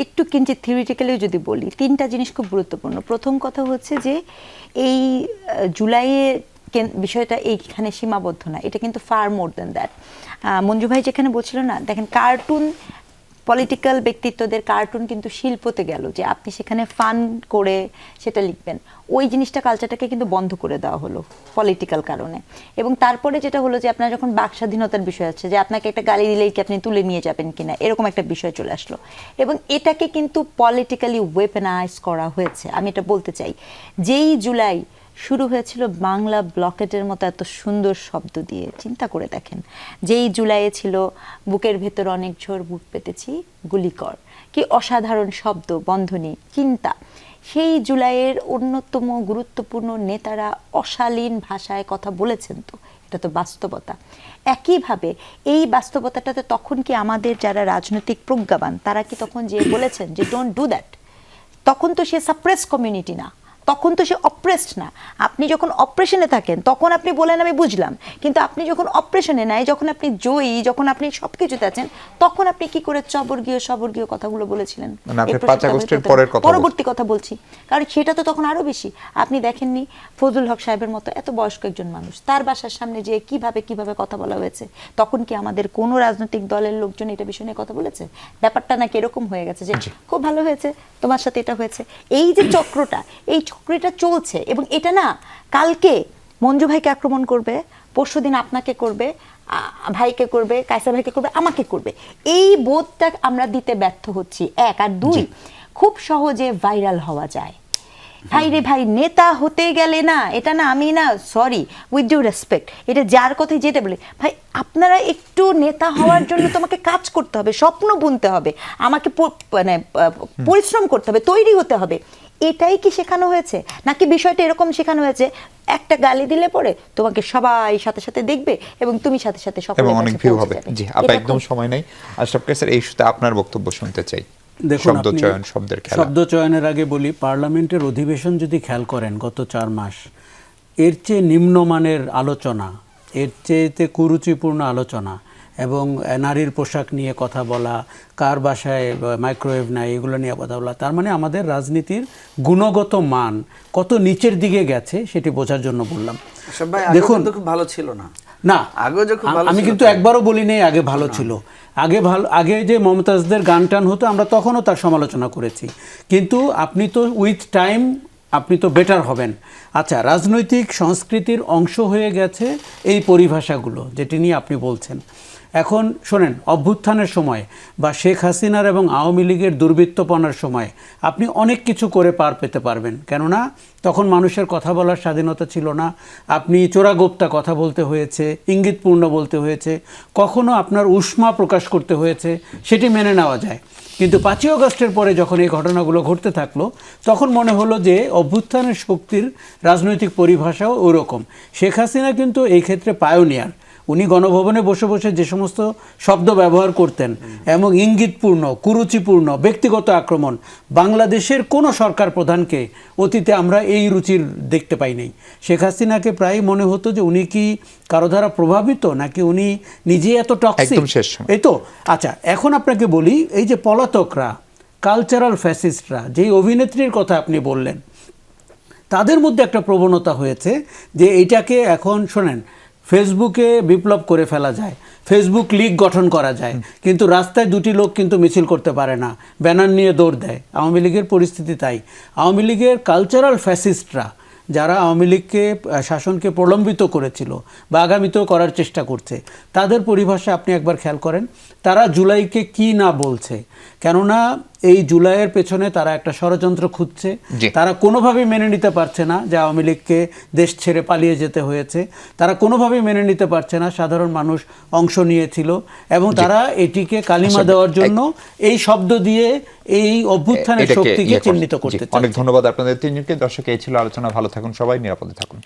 একটু কিঞ্চিত থিওরিটিক্যালিও যদি বলি, তিনটা জিনিস খুব গুরুত্বপূর্ণ। প্রথম কথা হচ্ছে যে এই জুলাইয়ে বিষয়টা এইখানে সীমাবদ্ধ না, এটা কিন্তু far more than that. Manju ভাই যেখানে বলছিল না, দেখেন কার্টুন, পলিটিক্যাল ব্যক্তিত্বদের কার্টুন কিন্তু শিল্পতে গেল, যে আপনি সেখানে ফান করে সেটা লিখবেন, ওই জিনিসটা কালচারটাকে কিন্তু বন্ধ করে দেওয়া হলো পলিটিক্যাল কারণে। এবং তারপরে যেটা হলো যে আপনার যখন বাক স্বাধীনতার বিষয় আছে, যে আপনাকে একটা গালি দিলেই কি আপনি তুলে নিয়ে যাবেন কিনা, এরকম একটা বিষয় চলে আসলো, এবং এটাকে কিন্তু পলিটিক্যালি ওয়েপেনাইজ করা হয়েছে। আমি এটা বলতে চাই, যেই জুলাই শুরু হয়েছিল বাংলা ব্লকেটের মতো এত সুন্দর শব্দ দিয়ে, চিন্তা করে দেখেন, যেই জুলাইয়ে ছিল বুকের ভেতর অনেক ঝড় বুক পেতেছি গুলি কর, কি অসাধারণ শব্দ, বন্ধনী, চিন্তা। সেই জুলাইয়ের অন্যতম গুরুত্বপূর্ণ নেতারা অশালীন ভাষায় কথা বলেছেন, তো এটা তো বাস্তবতা। একইভাবে এই বাস্তবতাটাতে তখন কি আমাদের যারা রাজনৈতিক প্রজ্ঞাবান তারা কি তখন যে বলেছেন যে ডোন্ট ডু দ্যাট, তখন তো সে সাপ্রেস কমিউনিটি না, তখন তো সে অপ্রেসড না। আপনি যখন অপারেশনে থাকেন তখন আপনি বলেন আমি বুঝলাম, কিন্তু আপনি যখন অপারেশনে নাই, যখন আপনি জয়ী, যখন আপনি সব কিছুতে আছেন, তখন আপনি কি করে সবর্গীয় কথাগুলো বলেছিলেন? মানে আপনি পাঁচ আগস্টের পরের কথা পরবর্তী কথা বলছি, কারণ সেটা তো তখন আরো বেশি। আপনি দেখেননি ফজলুল হক সাহেবের মতো এত বয়স্ক একজন মানুষ, তার বাসার সামনে যে কিভাবে কথা বলা হয়েছে, তখন কি আমাদের কোনো রাজনৈতিক দলের লোকজন এটা বিষয় নিয়ে কথা বলেছে? ব্যাপারটা নাকি এরকম হয়ে গেছে যে খুব ভালো হয়েছে, তোমার সাথে এটা হয়েছে, এই যে চক্রটা, এই চক্রটা চলছে। এবং এটা না কালকে মঞ্জু ভাইকে আক্রমণ করবে, পরশুদিন আপনাকে করবে, ভাইকে করবে, কায়সার ভাইকে করবে, আমাকে করবে, এই বোধটা আমরা দিতে ব্যর্থ হচ্ছি, এক। আর দুই, খুব সহজে ভাইরাল হওয়া যায়। ভাই রে ভাই, নেতা হতে গেলে না, এটা না, আমি না, সরি, উইথ ডিউ রেসপেক্ট, এটা যার কথাই যেটা বলি, ভাই আপনারা একটু নেতা হওয়ার জন্য তোমাকে কাজ করতে হবে, স্বপ্ন বুনতে হবে, আমাকে মানে পরিশ্রম করতে হবে, তৈরি হতে হবে। এটাই কি শেখানো হয়েছে? নাকি বিষয়টা এরকম শেখানো হয়েছে, একটা গালি দিলে পরে তোমাকে সবাই সাথে সাথে দেখবে এবং তুমি সাথে সাথে এবং অনেক ভিউ হবে? জি, আপা একদম সময় নাই। আশরাফ কায়সার, এই ইস্যুতে আপনার বক্তব্য শুনতে চাই। দেখুন, শব্দ চয়ন, শব্দের খেলা। শব্দ চয়নের আগে বলি, পার্লামেন্টের অধিবেশন যদি খেয়াল করেন গত 4 মাস, এর চেয়ে নিম্নমানের আলোচনা, এর চেয়েতে কুরুচিপূর্ণ আলোচনা এবং নারীর পোশাক নিয়ে কথা বলা, কার বাসায় মাইক্রোওয়েভ নাই, এগুলো নিয়ে কথা বলা, তার মানে আমাদের রাজনীতির গুণগত মান কত নিচের দিকে গেছে সেটি বোঝার জন্য বললাম। দেখুন, খুব ভালো ছিল না, না আগে যখন আমি কিন্তু একবারও বলি নেই আগে ভালো ছিল। আগে যে মমতাজদের গান টান হতো আমরা তখনও তার সমালোচনা করেছি, কিন্তু আপনি তো উইথ টাইম আপনি তো বেটার হবেন। আচ্ছা, রাজনৈতিক সংস্কৃতির অংশ হয়ে গেছে এই পরিভাষাগুলো যেটি নিয়ে আপনি বলছেন। এখন শোনেন, অভ্যুত্থানের সময় বা শেখ হাসিনার এবং আওয়ামী লীগের দুর্বৃত্তপনার সময় আপনি অনেক কিছু করে পার পেতে পারবেন, কেননা তখন মানুষের কথা বলার স্বাধীনতা ছিল না, আপনি চোরাগোপ্তা কথা বলতে হয়েছে, ইঙ্গিতপূর্ণ বলতে হয়েছে, কখনো আপনার উষ্মা প্রকাশ করতে হয়েছে, সেটি মেনে নেওয়া যায়। কিন্তু 5ই আগস্টের পরে যখন এই ঘটনাগুলো ঘটতে থাকলো, তখন মনে হলো যে অভ্যুত্থানের শক্তির রাজনৈতিক পরিভাষাও ওরকম। শেখ হাসিনা কিন্তু এই ক্ষেত্রে পায়োনিয়ার। উনি গণভবনে বসে বসে যে সমস্ত শব্দ ব্যবহার করতেন এবং ইঙ্গিতপূর্ণ, কুরুচিপূর্ণ, ব্যক্তিগত আক্রমণ, বাংলাদেশের কোনো সরকার প্রধানকে অতীতে আমরা এই রুচির দেখতে পাই নাই। শেখ হাসিনাকে প্রায় মনে হতো যে উনি কি কারো দ্বারা প্রভাবিত, নাকি উনি নিজেই এত টক্সিক, এই তো। আচ্ছা, এখন আপনাকে বলি, এই যে পলাতকরা, কালচারাল ফ্যাসিস্টরা, যেই অভিনেত্রীর কথা আপনি বললেন, তাদের মধ্যে একটা প্রবণতা হয়েছে যে এইটাকে এখন শোনেন, ফেসবুকে বিপ্লব করে ফেলা যায়, ফেসবুক লীগ গঠন করা যায়, কিন্তু রাস্তায় দুটি লোক কিন্তু মিছিল করতে পারে না, ব্যানার নিয়ে দৌড় দেয়। আওয়ামী লীগের পরিস্থিতি তাই। আওয়ামী লীগের কালচারাল ফ্যাসিস্টরা, যারা আওয়ামী লীগকে শাসনকে প্রলম্বিত করেছিল বা আগামীতেও করার চেষ্টা করছে, তাদের পরিভাষা আপনি একবার খেয়াল করেন, তারা জুলাইকে কি না বলছে। কেননা এই জুলাইয়ের পেছনে তারা একটা ষড়যন্ত্র খুঁজছে। তারা কোনোভাবেই মেনে নিতে পারছে না যে আওয়ামী লীগকে দেশ ছেড়ে পালিয়ে যেতে হয়েছে, তারা কোনোভাবেই মেনে নিতে পারছে না সাধারণ মানুষ অংশ নিয়েছিল, এবং তারা এটিকে কালিমা দেওয়ার জন্য এই শব্দ দিয়ে এই অভ্যুত্থানের শক্তিকে চিহ্নিত করতে চায়। অনেক ধন্যবাদ আপনাদের তিনজনকে। দর্শক, এই ছিল আলোচনা। ভালো থাকুন সবাই, নিরাপদে থাকুন।